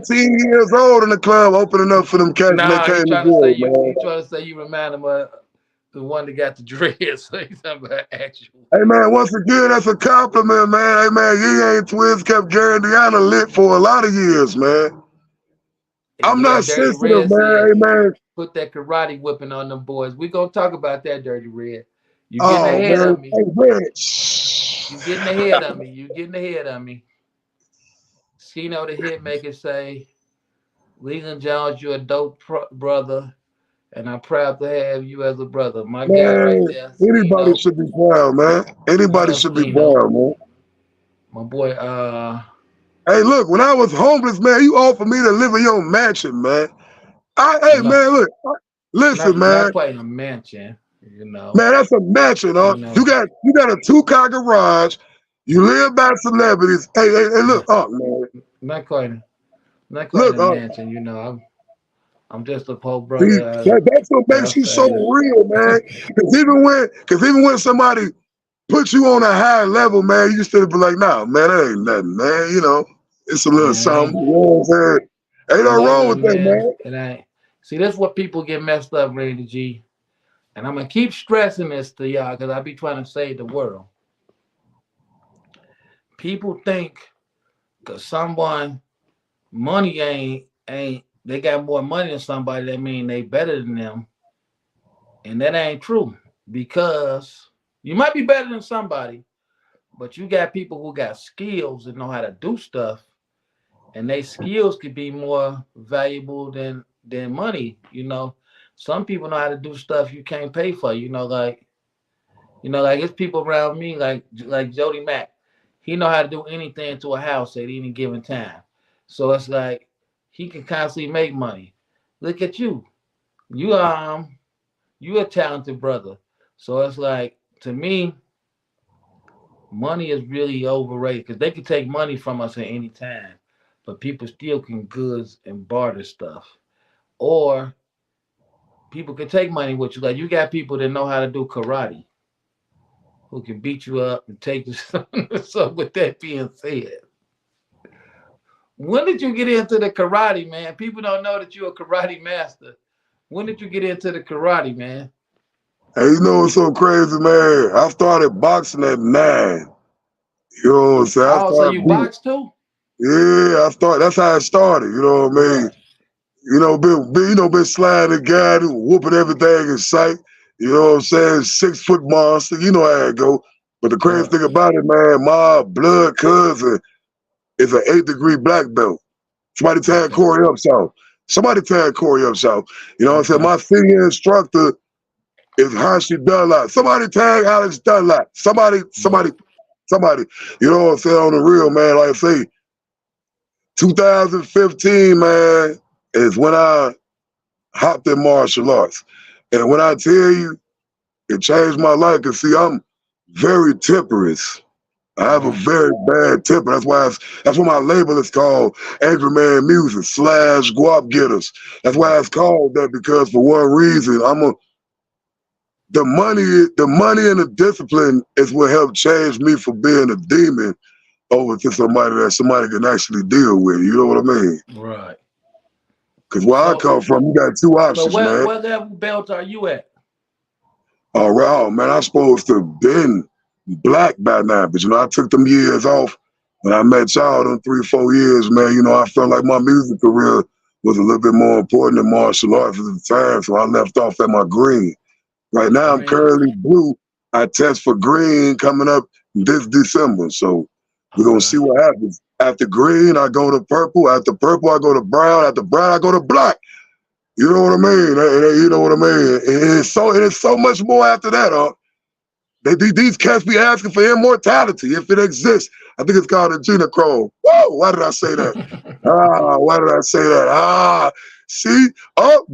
18 years old in the club opening up for them cats when they Nah, came to jail, man. he trying to say you remind him of the one that got the dreads. So he's talking about actual. Hey man, once again, that's a compliment, man. Hey man, you ain't twins kept Gary Indiana lit for a lot of years, man. And I'm yeah, not Dirty sensitive, Red man. said Hey man. put that karate whipping on them boys. We gonna talk about that, Dirty Red. You getting Oh ahead man. of me. Hey man. You getting ahead of me. You getting ahead of me. Chino the hit maker say, Leland Jones, you a dope brother. and I'm proud to have you as a brother. My guy right Man, there, anybody should be proud, man. Anybody should be Skino, proud, man. my boy. Hey, look, when I was homeless, man, you offered me to live in your mansion, man. Hey, No, man, look, listen, not man. quite a mansion. You know, Man, that's a mansion, huh? you know, You got a 2-car garage. You live by celebrities. Hey, look, man. not quite, not quite Look, a mansion. You know, I'm just a poor see, brother that's what makes you so outside. real, man. Cause even when somebody puts you on a high level, man, you still be like, nah, man, that ain't nothing, man. You know, it's a little Man, something. You know what I'm saying? Ain't it nothing ain't wrong with nothing, that, man. man. It ain't. See, that's what people get messed up, Randy G. And I'm gonna keep stressing this to y'all because I be trying to save the world. People think because someone money ain't they got more money than somebody that mean they better than them, and that ain't true because you might be better than somebody, but you got people who got skills and know how to do stuff, and they skills could be more valuable than money. You know, some people know how to do stuff you can't pay for. Like it's people around me like Jody Mack. He know how to do anything to a house at any given time. So it's like he can constantly make money. Look at you. You you a talented brother. So it's like to me, money is really overrated because they can take money from us at any time, but people still can goods and barter stuff. Or people can take money with you. Like you got people that know how to do karate who can beat you up and take you. So with that being said, when did you get into the karate, man? People don't know that you're a karate master. When did you get into the karate, man? Hey, you know what's so crazy, man? I started boxing at 9. You know what I'm saying? I Oh, so started you beating. box too? Yeah, that's how it started. You know what I mean? Right. Been sliding the guy, whooping everything in sight. You know what I'm saying? 6-foot monster. You know how it go. But the crazy Right. thing about it, man, my blood cousin is an 8th-degree black belt. Somebody tagged Okay. Corey up south. Somebody tagged Corey up south. You know what I'm saying? Okay. My senior instructor is Hershey Dunlop. Somebody tag Alex Dunlop. Right. Somebody. You know what I'm saying? On the real, man, like I say, 2015, man, is when I hopped in martial arts. And when I tell you, it changed my life. Cause see, I'm very temperance. I have a Right. very bad temper. That's why my label is called Angry Man Music / Guap Getters. That's why Right. it's called that because for one reason, the money and the discipline is what helped change me from being a demon over to somebody that somebody can actually deal with. You know what I mean? Right. Because where I So come from, you got two so options, man. what level belt are you at? All right, oh, man, I'm supposed to have been black by now, but I took them years off. When I met y'all, them 3-4 years, man, I felt like my music career was a little bit more important than martial arts at the time, so I left off at my green. Right now, I'm Green. currently blue. I test for green coming up this December, so we're gonna Okay. see what happens. After green, I go to purple. After purple, I go to brown. After brown, I go to black. You know what I mean? You know what I mean? It is so much more after that, huh? These cats be asking for immortality if it exists. I think it's called a genochrome. Whoa, why did I say that? Why did I say that? See,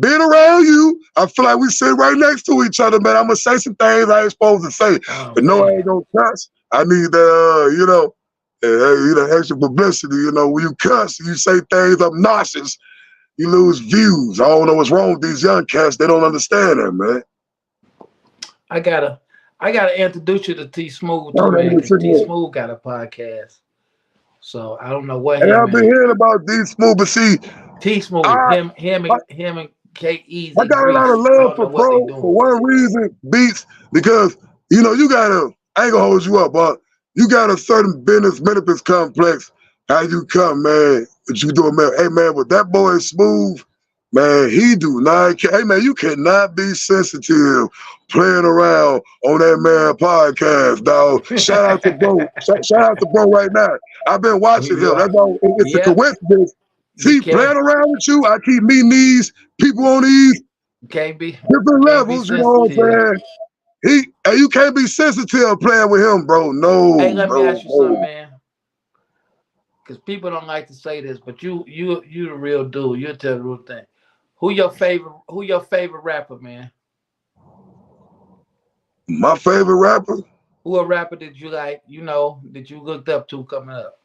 being around you, I feel like we sit right next to each other, man. I'm gonna say some things I ain't supposed to say, Oh but no, I man. ain't gonna cuss. I need the, extra publicity. When you cuss, you say things obnoxious, you lose views. I don't know what's wrong with these young cats. They don't understand that, man. I gotta I gotta introduce you to T Smooth I too, don't know man, what because T you're Smooth got a podcast. So I don't know what And him I've been and hearing about these smooth, but see, T Smooth, I, him and K I Easy got a lot of Grease. I love don't know for what they Pro for doing. one reason, Beats, because you gotta, I ain't gonna hold you up, but you got a certain business benefits complex. How you come, man? What you doing, man? Hey man, with that boy Smooth, man, he do not care. Hey man, you cannot be sensitive playing around on that man podcast, dog. Shout out to Bro. Shout out to Bro right now. I've been watching him. Yeah, That's all. It's a yeah. coincidence. You See, playing can't. around with you, I keep meeting these people on these. Can't be Different can't be levels, you know what sensitive. I'm saying? And you can't be sensitive playing with him, bro. Hey, No, let me no, ask you something, no. man. Because people don't like to say this, but you the real dude. You tell the real thing. Who your favorite rapper, man? My favorite rapper, Who a rapper that you like? You know that you looked up to coming up.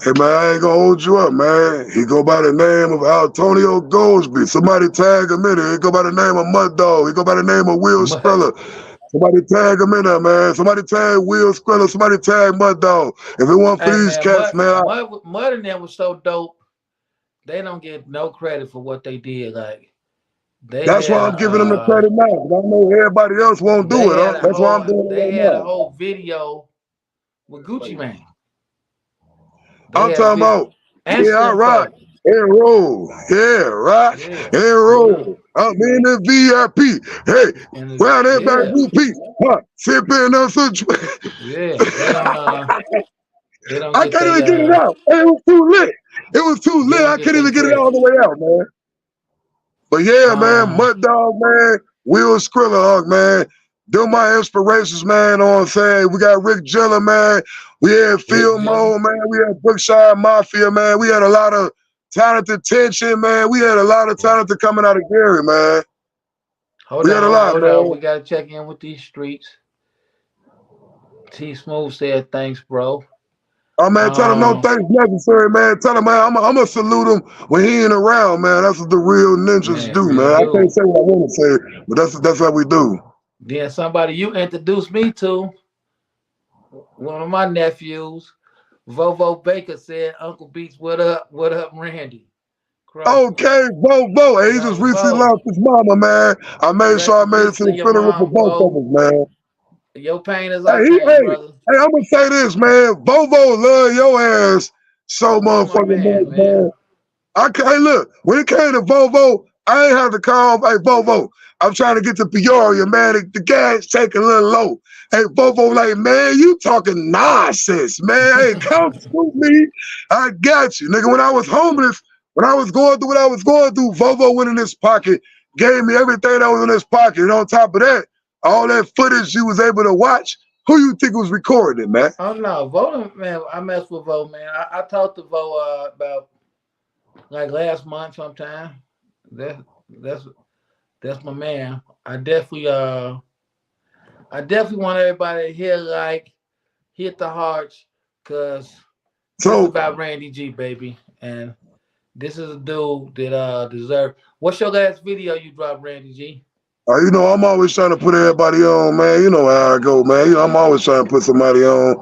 hey man, I ain't gonna hold you up, man. He go by the name of Antonio Goldsby. Somebody tag him in there. He go by the name of Mud Dog. He go by the name of Will Mud. Skrilla. Somebody tag him in there, man. Somebody tag Will Skrilla. Somebody tag Mud Dog. If it weren't for Hey these man, cats, man, Mud and them was so dope. They don't get no credit for what they did. Like they that's why had I'm giving them the credit now. 'Cause I know everybody else won't do it, huh? That's why I'm doing it they right had a now. whole video with Gucci Man. They I'm had a talking video about, and yeah, all Slim right. Thug. And roll. Yeah, right. Yeah, And you know, roll. I'm in the VIP. Hey, round that back yeah, repeat. Huh? Sipping on some. yeah. They don't I get can't they even get it out. Hey, it was too lit. It was too they lit. don't I get couldn't their even get it all credit. the way out, man. But yeah, man, Um, Mud Dog, man, Will Skrilla, man. Them my inspirations, man. Know what I'm saying? We got Rick Jilla, man. We had Rick Phil Jim. Mo, man. We had Brookshire Mafia, man. We had a lot of talented tension, man. We had a lot of talented coming out of Gary, man. We had a lot, Hold on. man. We gotta check in with these streets. T Smooth said thanks, bro. Oh man, tell him no Um, thanks necessary, man. Tell him, man, I'm gonna salute him when he ain't around, man. That's what the real ninjas man, do, real man. I can't dude. say what I want to say, but that's how we do. Then somebody you introduced me to, one of my nephews, Vovo Baker said, "Uncle Beats, what up, Randy Crawford, Okay, Bo. Hey, he just young recently Vo. lost his mama, man. I made Rest sure I in made it peace to to the your funeral for mom, both of Vo. us, man. Your pain is Hey, our he, pain, brother. I'm gonna say this, man. Bobo love your ass so Vovo's my motherfucking much, man, man. man. I can't look. When it came to Volvo, I ain't have to call. Hey, Volvo, I'm trying to get to Peoria, man. The gas taking a little low. Hey, Volvo, like, man, you talking nonsense, man. Hey, come to me. I got you, nigga. When I was homeless, when I was going through what I was going through, Volvo went in his pocket, gave me everything that was in his pocket. And on top of that, all that footage you was able to watch, who you think was recording it, man? Oh no, Vo, man. I mess with Vo, man. I talked to Vo about like last month sometime. That that's that's my man. I definitely want everybody to hear like hit the hearts because this is So, about Randy G, baby, and this is a dude that deserve. What's your last video you dropped, Randy G? you know, I'm always trying to put everybody on, man. You know how I go, man. You know, I'm always trying to put somebody on.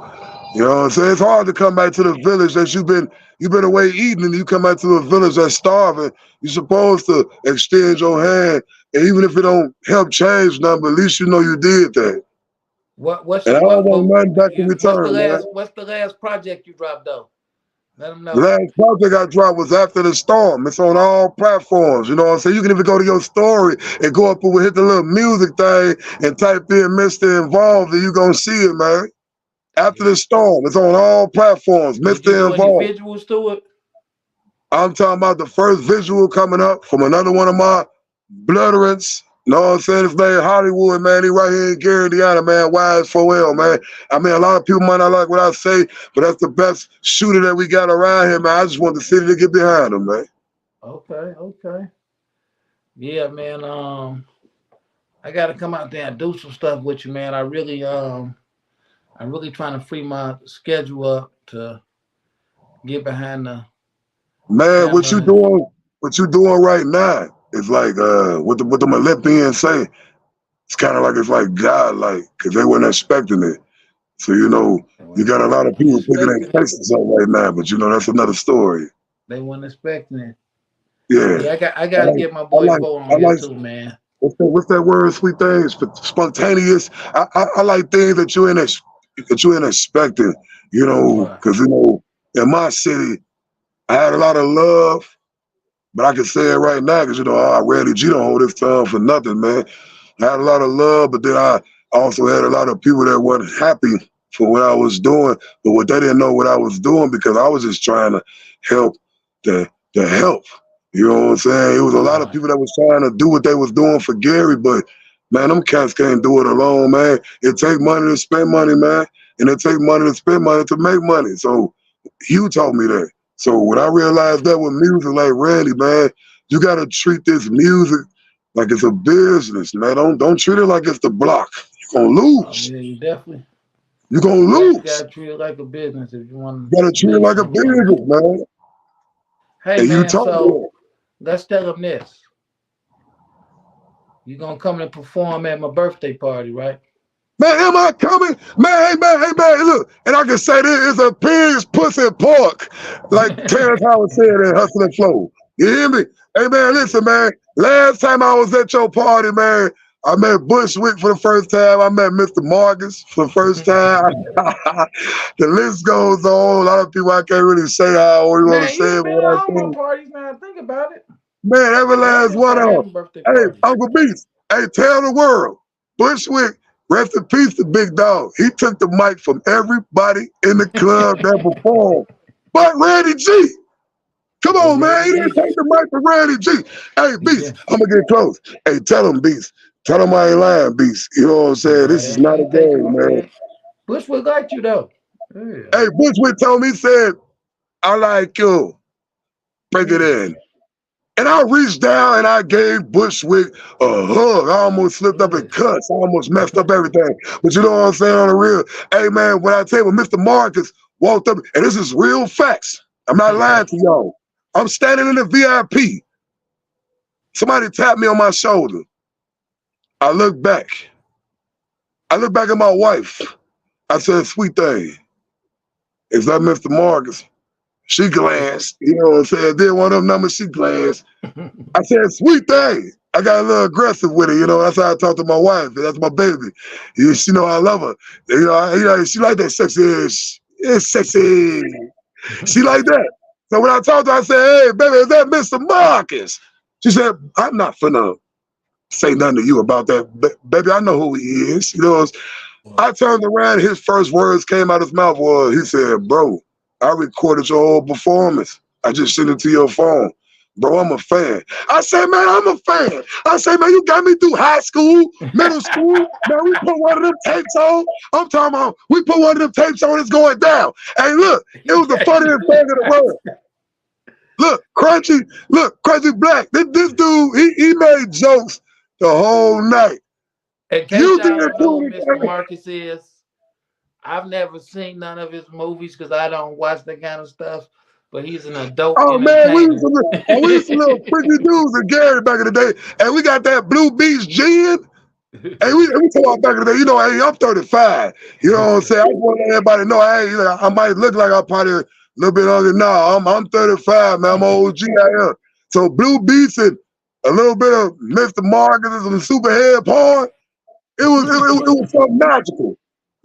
You know what I'm saying? It's hard to come back to the village that you've been away eating, and you come back to a village that's starving. You're supposed to extend your hand, and even if it don't help change nothing, but at least you know you did that. What's And your I don't want nothing back in return, man. what's the last project you dropped though? Let them The know. last project I dropped was After the Storm. It's on all platforms. You know what I'm saying? You can even go to your story and go up and hit the little music thing and type in Mr.Involved, and you're going to see it, man. After Yeah. the Storm. It's on all platforms. Did you do any Mr.Involved. visuals to it? I'm talking about the first visual coming up from another one of my bloodrants. Know what I'm saying? His name Hollywood, man. He right here in Gary, Indiana, man. YS4L, man. I mean, a lot of people might not like what I say, but that's the best shooter that we got around here, man. I just want the city to get behind him, man. Okay, okay. Yeah, man. I gotta come out there and do some stuff with you, man. I'm really trying to free my schedule up to get behind the Man, camera. what you doing right now is like what the Olympians say. It's kind of like it's like God like, because they weren't expecting it. So, you know, They you weren't got a lot of people thinking they expecting it. expecting something right now, but you know, that's another story. They weren't expecting it. Yeah. Yeah, I I gotta like, get my I boy like, Vo I on here like, too, man. what's that word, sweet things? Spontaneous. I like things that you ain't expecting, you know, Right. because, you know, in my city, I had a lot of love, but I can say it right now because, you know, I Randy G don't hold this tongue for nothing, man. I had a lot of love, but then I also had a lot of people that weren't happy for what I was doing, but what they didn't know what I was doing because I was just trying to help the help. You know what I'm saying? It was a lot of Right. people that was trying to do what they was doing for Gary, but man, them cats can't do it alone, man. It take money to spend money, man, and it take money to spend money to make money. So Hugh told me that. So when I realized that with music, like Randy, man, you gotta treat this music like it's a business, man. Don't treat it like it's the block. You're gonna lose. Yeah, You're gonna you definitely lose. gotta treat it like a business if you want You gotta to treat it make like a something from it. business, man. Hey And you man, told me so that. let's tell them this. You gonna come and perform at my birthday party, right? Man, am I coming? Hey man, look, and I can say this is a pig's pussy and pork, like Terrence Howard said in Hustle and Flow. You hear me? Hey man, listen, man. Last time I was at your party, man, I met Bushwick for the first time. I met Mr. Marcus for the first time. The list goes on. A lot of people I can't really say how or you want to Man, you say ain't it, but been to what I all my think, parties now. Think about it. man, every You ain't last missed one out of them. having birthday Hey, parties. Uncle Beast, hey, tell the world. Bushwick, rest in peace to Big Dog. He took the mic from everybody in the club that performed. But Randy G, come But on, man. Randy He didn't G, take the mic from Randy G. Hey, he Beast, did. I'm going to get close. Hey, tell him, Beast. Tell him I ain't lying, Beast. You know what I'm saying? But This is not a ain't taking game, my man. man. Bushwick liked you though. Yeah. Hey, Bushwick told me, he said, I like you. Break it Yeah. in. And I reached down and I gave Bushwick a hug. I almost slipped up and Yeah. cussed. I almost messed up everything. But you know what I'm saying on the real? Hey man, when I tell you when Mr. Marcus walked up, and this is real facts. I'm not lying to y'all. I'm standing in the VIP. Somebody tapped me on my shoulder. I look back. I look back at my wife. I said, sweet thing, is that Mr. Marcus? She glanced. You know what I'm saying? Then one of them numbers, she glanced. I said, sweet thing. I got a little aggressive with it, you know. That's how I talk to my wife. That's my baby. She know I love her. She like that sexy. It's sexy. She like that. So when I talked to her, I said, hey, baby, is that Mr. Marcus? She said, I'm not finna say nothing to you about that. Baby, I know who he is. You know, I turned around, his first words came out his mouth was, he said, bro, I recorded your whole performance. I just sent it to your phone. Bro, I'm a fan. I said, man, I'm a fan. I said, man, you got me through high school, middle school. Man, we put one of them tapes on. I'm talking about, we put one of them tapes on, it's going down. Hey, look, it He was the got you funniest through thing in the high world. school. Crunchy Black. This dude, he made jokes the whole night. In case You y'all did don't know who too. Mr. Marcus is, I've never seen none of his movies because I don't watch that kind of stuff. But he's an adult Oh man, entertainer. we used to little freaky dudes in Gary back in the day, and we got that Blue Beach gin. Hey, we talk about back in the day. You know, hey, I'm 35. You know what I'm saying? I just want to let everybody know, hey, I might look like I'm probably a little bit younger now. I'm 35, man. I'm an OG. I am. So Blue Beach and a little bit of Mr. Marcus and some superhead porn. It was something magical.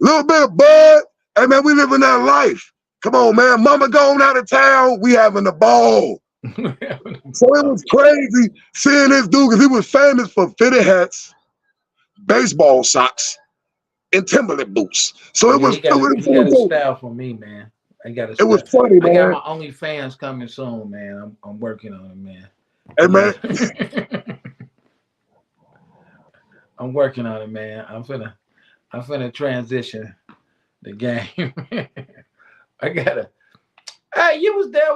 A little bit of bud. Hey man, we living that life. Come on, man. Mama going out of town. We having a ball. So it was crazy seeing this dude because he was famous for fitted hats, baseball socks, and Timberland boots. So Yeah, he got a style for me, man. I got a it was style. funny, I got man. my OnlyFans coming soon, man. I'm working on it, man. Hey I man, got. I'm working on it, man. I'm finna transition the game. I gotta. Hey, you was there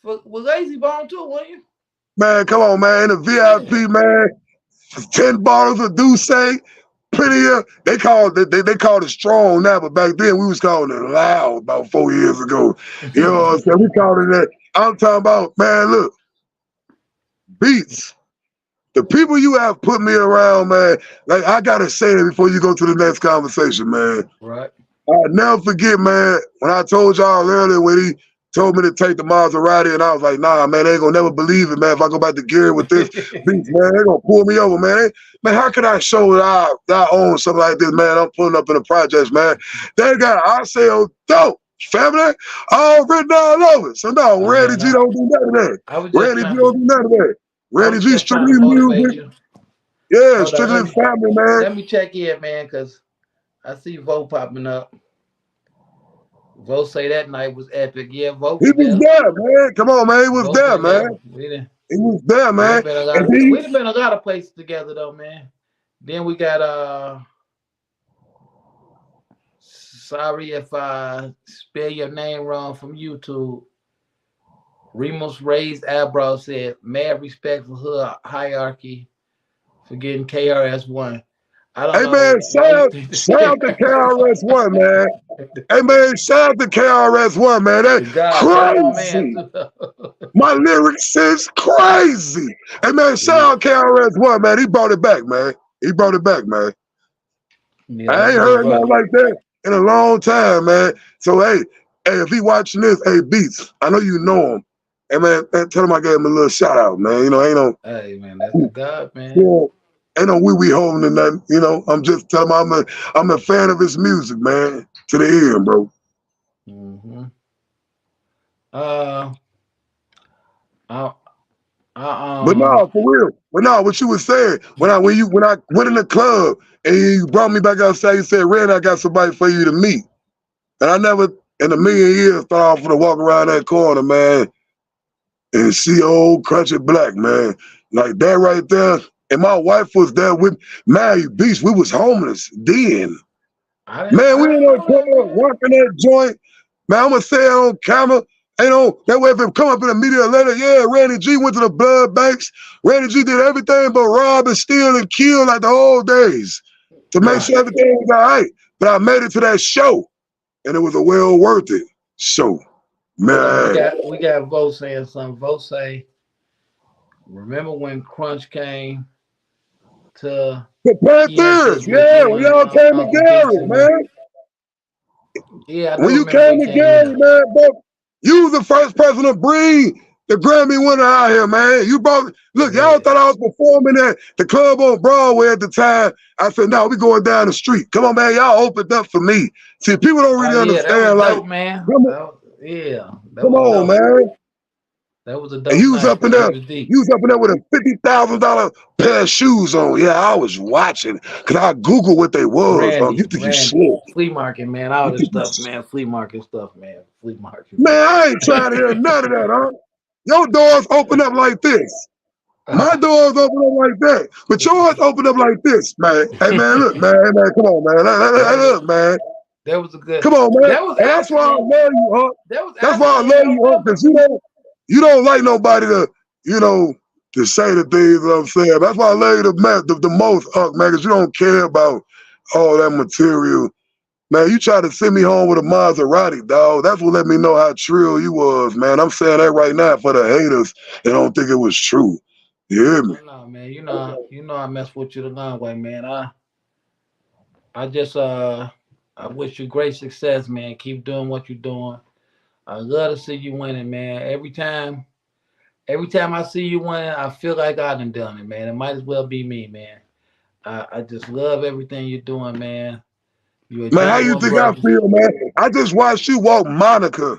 for was Lazy Bone too, weren't you? man, come on, man. The Yeah. VIP, man. 10 bottles of Douce, plenty of they called it strong now, but back then we was calling it loud about 4 years ago. You know what I'm saying? We called it that. I'm talking about, man, look, beats. The people you have put me around, man, like I gotta say it before you go to the next conversation, man. Right. I'll never forget, man, when I told y'all earlier when he told me to take the Maserati, and I was like, nah, man, they ain't gonna never believe it, man. If I go back to Gary with this beat, man, they gonna pull me over, man. Man, how can I show that I own something like this, man? I'm pulling up in the projects, man. They got I sell dope, family, all written all over. So no, Oh Randy man, G don't do none of that. I was just Randy G trying don't to do none of that. I Randy was G just trying strictly to motivate music. you. Yeah, Hold on, strictly family, man. let me check in, man, because I see Vo popping up. Vote say that night was epic. Yeah, Vote He was was there. there, man. Come on, man. He was Vote there, been man. there. He was there, We done man. been a lot And of we he, done been a lot of places together though, man. Then we got sorry if I spell your name wrong from YouTube. Remus raised eyebrow said, mad respect for her hierarchy for getting KRS-One. I don't hey, man, know why you think this shout out to KRS-One. KRS-One, man. Hey, man, shout out to KRS-One, man. That's The God, that's my man crazy. too. My lyrics is crazy. Hey, man, shout Yeah, out KRS-One, man. He brought it back, man. He brought it back, man. yeah, I that's ain't a good heard nothing brother. like that in a long time, man. So, hey, if he watching this, hey, Beats, I know you know him. Hey, man, tell him I gave him a little shout out, man. You know, Hey man, that's the God, man. yeah, ain't no wee holding or nothing. You know, I'm just telling him I'm a fan of his music, man. To the end, bro. Mm-hmm. Uh, I, But I, no, for real. But no, what you was saying when I went in the club and you brought me back outside, you said, "Red, I got somebody for you to meet." And I never in a million years thought I was gonna walk around that corner, man, and see old crunchy black, man. Like that right there. And my wife was there with man, you beast. We was homeless then. Man, I we in didn't that know that, corner man. rocking that joint. Man, I'm gonna say it on camera. You know, that way if it come up in the media later, yeah, Randy G went to the blood banks. Randy G did everything but rob and steal and kill like the old days to make sure Right. everything was all right. But I made it to that show, and it was a well worth it show. Hold on, Man, we got Vote saying something. Vote say, remember when Crunch came to the Kianta's Panthers, with yeah, you when and y'all came to Uncle Beats Gary, and them? man. Yeah, I When do you remember came we to came Gary, there. man, bro, you was the first person to bring the Grammy winner out here, man. You brought, look, y'all Yeah. thought I was performing at the club on Broadway at the time. I said, no, we going down the street. Come on, man, y'all opened up for me. See, people don't Oh really yeah, that was understand, like, dope, man. come, Yeah, that come was on, dope. man. That was a And dope night, man. We was deep. you was up in there with a $50,000 pair of shoes on. Yeah, I was watching, because I Googled what they was. You think you Randy, slick. flea market, man. All You this think you stuff, man. Flea market stuff, man. Flea market, Man, man. I ain't trying to hear none of that, huh? Your doors open up like this. My uh, doors open up like that. But yours open up like this, man. Hey, man, look, man. Hey, man, come on, man. that was Look, man. that was a good. Come on, man. That was And that's why I actually love you, huh? that was That's why I actually in love you, huh? November. Because you don't like nobody to, you know, to say the things that I'm saying. That's why I love you the most, man, because you don't care about all that material. Man, you tried to send me home with a Maserati, dog. That's what let me know how trill you was, man. I'm saying that right now for the haters that don't think it was true. You hear me? Oh no, man. You know I mess with you the long way, man. I just I wish you great success, man. Keep doing what you're doing. I love to see you winning, man. Every time I see you winning, I feel like I done it, man. It might as well be me, man. I just love everything you're doing, man. You're a Man, how you genuine think I brother. feel, man? I just watched you walk Monica.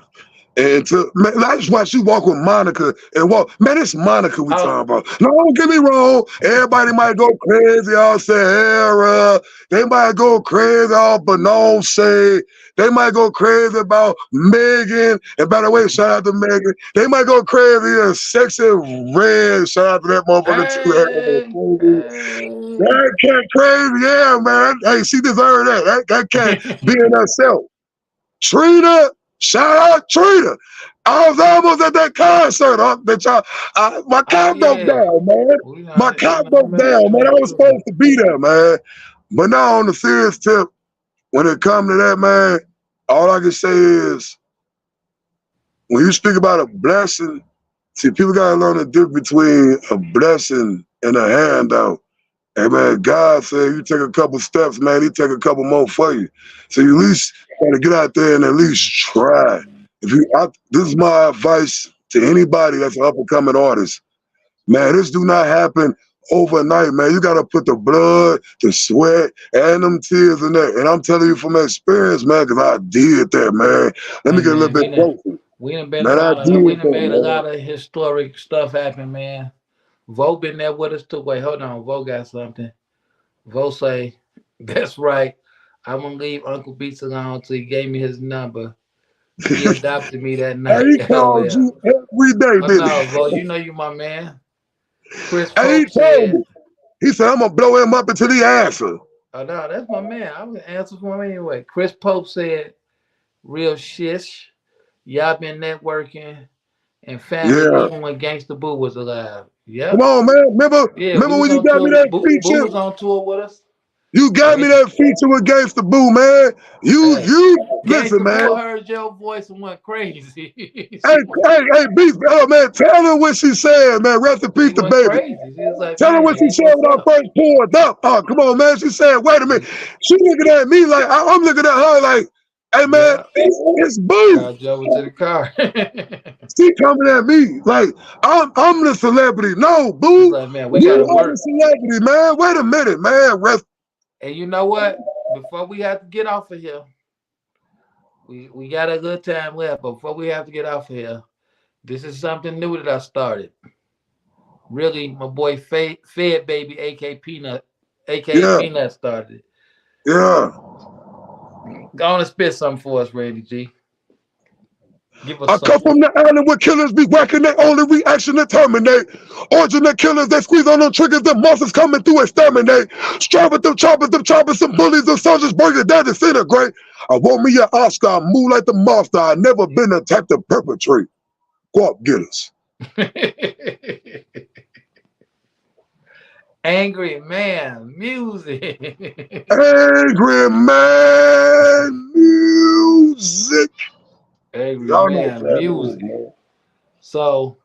And man, I just watched you walk with Monica and walk. Man, it's Monica we talking Oh, about. No, don't get me wrong. Everybody might go crazy all Sahara. They might go crazy all Beyonce. They might go crazy about Megan. And by the way, shout out to Megan. They might go crazy and sexy red. Shout out to that motherfucker hey, too. hey. That cat crazy, yeah, man. Hey, she deserved that. That cat being herself. Trina, shout out Trina. I was almost at that concert. That y'all, my Oh car broke yeah. down, man. My car I broke remember down, man. I that was too. supposed to be there, man. But now on the serious tip, when it comes to that, man, all I can say is when you speak about a blessing, see, people gotta learn the difference between a blessing and a handout. Hey man, God said you take a couple steps, man, he take a couple more for you. So you at least gotta get out there and at least try. This is my advice to anybody that's an up and coming artist. Man, this do not happen overnight, man. You gotta put the blood, the sweat, and them tears in there. And I'm telling you from experience, man, because I did that, man. Let me Hey get a little man, bit closer. we done been Man, I we did done that, made a man. lot of historic stuff happen, man. Vo been there with us too. Wait, hold on. Vo got something. Vo say, that's right. I won't leave Uncle Beats alone till he gave me his number. He adopted me that And night. he Oh called yeah. you every day, Oh didn't no, he? bro. You know you my man. Chris And he Pope told said, me. He said, I'm gonna blow him up until he answer. "Oh no, that's my man. I was gonna answer for him anyway." Chris Pope said, "Real shish. Y'all been networking and family Yeah. even when Gangsta Boo was alive." Come Yep. on, man. Remember, Yeah, we remember was when you on got me tour. that Boo feature? was on tour with us. You got me And that feature with Gangsta Boo, man. hey, You listen, Gangsta man. Boo heard your voice and went crazy. Hey, hey, Beast, oh man, tell her what she said, man. Rest in peace She to went baby. crazy. She was like, Tell her what she "Man, said what's when I up?" first pulled up. Oh, come on, man. She said, wait a minute. She looking at me like I'm looking at her like, hey man, Yeah. it's Boo. Got over to the car. She coming at me like I'm the celebrity. No, She's Boo, like, "Man, we you gotta are the work." celebrity, man. Wait a minute, man. Rest. And you know what? Before we have to get off of here, we got a good time left. But before we have to get off of here, this is something new that I started. Really, my boy Fed Baby, aka Peanut, aka Yeah, Peanut started it. yeah. Go on and spit something for us, Randy G. Give us I come something. from the island where killers be whacking their only reaction to terminate. Original killers, they squeeze on them triggers, the monsters coming through exterminate. Strap with them choppers, some bullies and soldiers bring it down, disintegrate. I want me an Oscar, I move like the monster. I never been the type to perpetrate. Go up, get us. Angry man, music. Angry man music. Angry Y'all know what man, that is, music. man. So,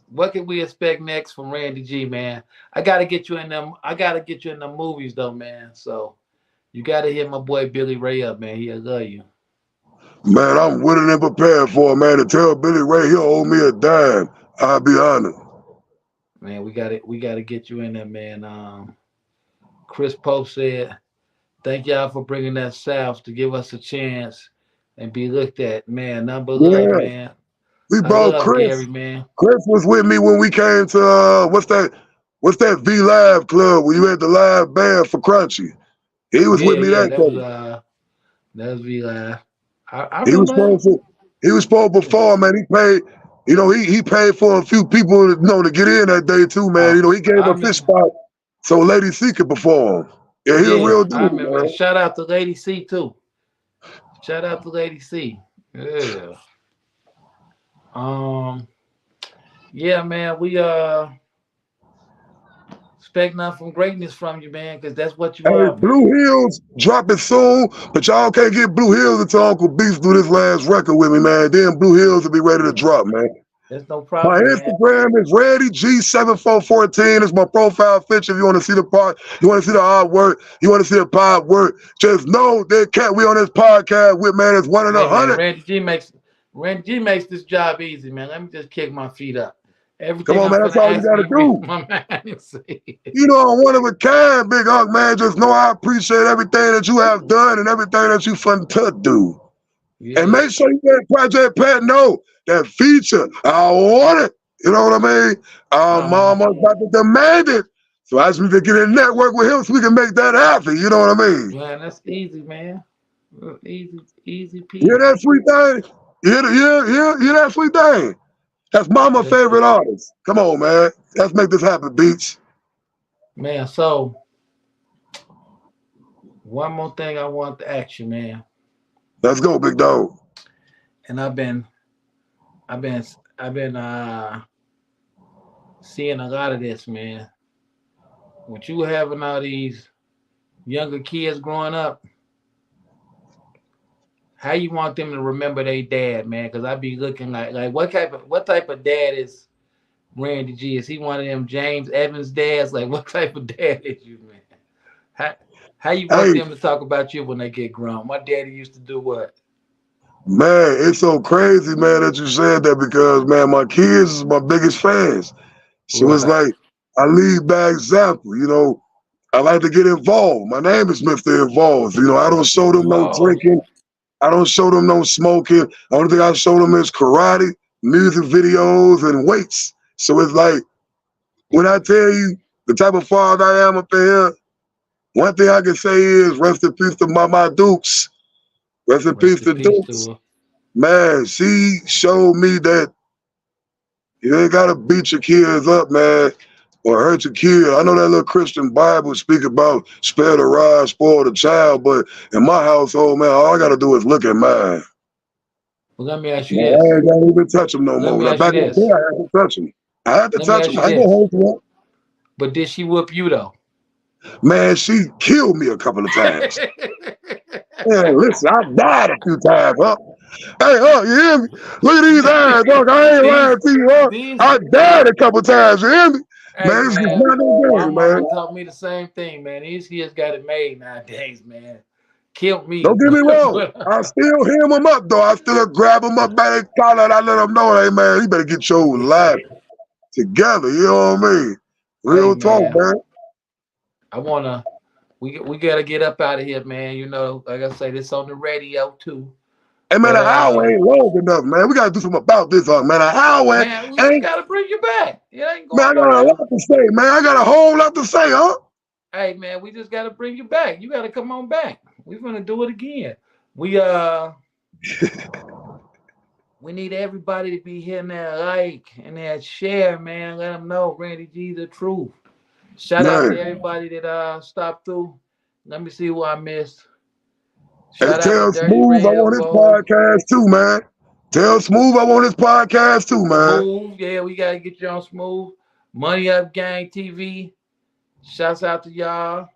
what can we expect next from Randy G, man? I gotta get you in them. I gotta get you in the movies, though, man. So you gotta hit my boy Billy Ray up, man. He'll love you, Man, I'm willing and prepared for it, man. To tell Billy Ray he'll owe me a dime. I'll be honored. man. We gotta get you in there, man. Chris Pope said, "Thank y'all for bringing that South to give us a chance and be looked at, man. Number love, Yeah. man. We I brought love Chris. Gary, man. Chris was with me when we came to what's that V Live Club where you had the live band for Crunchy. He was with Yeah, me yeah. that day. That was V Live. I He was remember him. supposed to he was supposed to perform, man. He paid, he paid for a few people to get in that day too, man. Oh, He gave I a fish remember. spot so Lady C could perform. Yeah, he a Yeah, real I dude, remember. man. Shout out to Lady C too. Shout out to Lady C. Yeah. Um. Yeah, man. We expect nothing from greatness from you, man, because that's what you Hey, are, man. Blue Hills dropping soon, but y'all can't get Blue Hills until Uncle Beast do this last record with me, man. Then Blue Hills will be ready to Yeah, drop, man. there's no My problem, man. Instagram is RandyG7414. It's my profile picture. If you want to see the part, you want to see the hard work, you want to see the pod work, just know that cat we on this podcast with, man, it's one in Hey, a man. hundred. Randy G makes this job easy, man. Let me just kick my feet up. Come Everything on, I'm man, that's finna all you ask got you, to you read do. my mind and say. You know, I'm one of a kind, Big Hawk, man. Just know I appreciate everything that you have done and everything that you fun to do. And Yeah. make sure you let Project Pat know that feature. I want it. You know what I mean? I'm Uh huh. almost about to demand it. So I just need to get in network with him so we can make that happen. You know what I mean? Man, that's easy, man. Easy, easy You hear peasy. that sweet thing? You hear that sweet thing? That's Mama's Yes, sir. favorite artist. Come on, man. Let's make this happen, Beach. Man, so one more thing I want to ask you, man. Let's go, big dog. And I've been, I've been seeing a lot of this, man. With you having all these younger kids growing up, how you want them to remember their dad, man? Because I be looking like what type of dad is Randy G? Is he one of them James Evans dads? Like what type of dad is you, man? How how you want Hey, them to talk about you when they get grown? My daddy used to do what? man, it's so crazy, man, that you said that because, man, my kids is my biggest fans. So it's Right. like I lead by example. I like to get involved. My name is Mr. Involved. I don't Mr. show them no Involved. drinking. I don't show them no smoking. The only thing I show them is karate, music videos, and weights. So it's like when I tell you the type of father I am up in here, one thing I can say is rest in peace to my Dukes. Rest in peace Rest in to peace Dukes. to her. Man, she showed me that you ain't gotta beat your kids up, man, or hurt your kid. I know that little Christian Bible speak about spare the rod, spoil the child, but in my household, man, all I gotta do is look at mine. Well, let me ask you Man, this. I ain't gotta even touch him no Let more. me Like ask you back in the day, this. I had to touch him. I had to Let me touch ask him. you I go this. home for him. But did she whoop you though? Man, she killed me a couple of times. Man, listen, I died a few times, huh? Hey, you hear me? Look at these eyes, dog. I ain't these, lying to you, huh? these. I died a couple times, you hear me? Hey Man, it's just man, not no my game, man. mama taught me the same thing, man. These kids got it made nowadays, man. Killed me, Don't get me wrong. but I still hem them up, though. I still grab them up by their collar and I let them know, hey, man, you better get your life together, you know what I mean? hey Real talk, man, man. I wanna we gotta get up out of here, man. You know, like I say, this on the radio too. Hey, man, But an hour ain't long enough, man. We got to do something about this, man. An hour man, we just ain't, gotta bring you back. It ain't man, I going got a nowhere. lot to say, man. I got a whole lot to say, huh? Hey man, we just gotta bring you back. You gotta come on back. We're gonna do it again. We we need everybody to be hitting that like and that share, man. Let them know Randy G the truth. Shout out to Man, everybody that stopped through. Let me see who I missed. hey, Shout out to tell Dirty Smooth I want his Rambo. podcast too, man. Tell Smooth I want his podcast too, man. Smooth, yeah, we gotta get you on Smooth. Money Up Gang TV. Shouts out to y'all.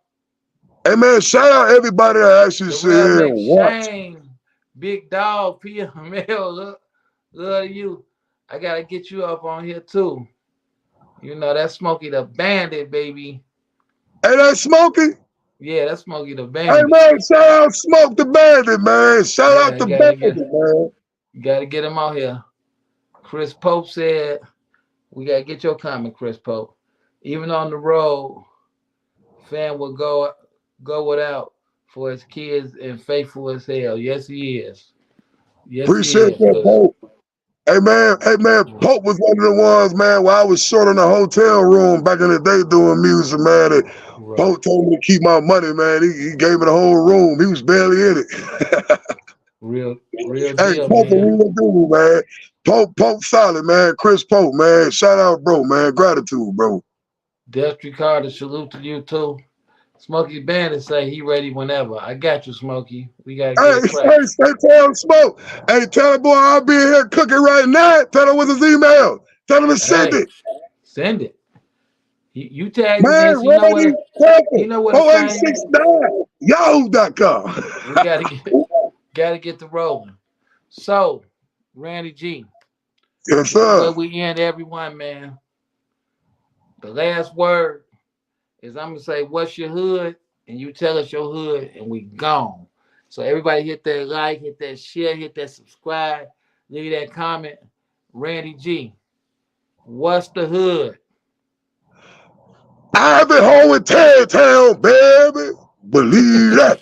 Hey, man, shout out everybody that actually sit Darrell here and watch. McShane. Big Dog, PML. Love you. I gotta get you up on here too. You know that's Smokey the Bandit, baby. Hey, that Smokey. Yeah, that's Smokey the Hey, Bandit. man, shout out Smoke the Bandit, man. Shout Yeah, out the Bandit, man. gotta get him out here. Chris Pope said, we gotta get your comment, Chris Pope. Even on the road, fan will go without for his kids and faithful as hell. Yes, he is. Yes, he Appreciate is. that, Cause Pope. Hey, man, Pope was one of the ones, man, while I was short in the hotel room back in the day doing music, man. And right, Pope told me to keep my money, man. He gave me the whole room. He was barely in it. real Hey, deal, Pope a man. real dude, man. Pope solid, man. Chris Pope, man. Shout out, bro, man. Gratitude, bro. Destry Carter, salute to you too. Smokey Bandit say he ready whenever. I got you, Smokey. We gotta get Hey, it cracking. tell him Smoke. Hey, tell the boy I'll be in here cooking right now. Tell him what's his email. Tell him to send Hey, it. send it. You tagged in Man, this. Randy You Crawford, know what the same. 0869, yahoo.com. We gotta get the rolling. So, Randy G, Yes, this is sir. where we end everyone, man. The last word is I'm gonna say, "What's your hood?" and you tell us your hood, and we gone. So everybody hit that like, hit that share, hit that subscribe, leave that comment. Randy G, what's the hood? I've been home in Town, baby. Believe that.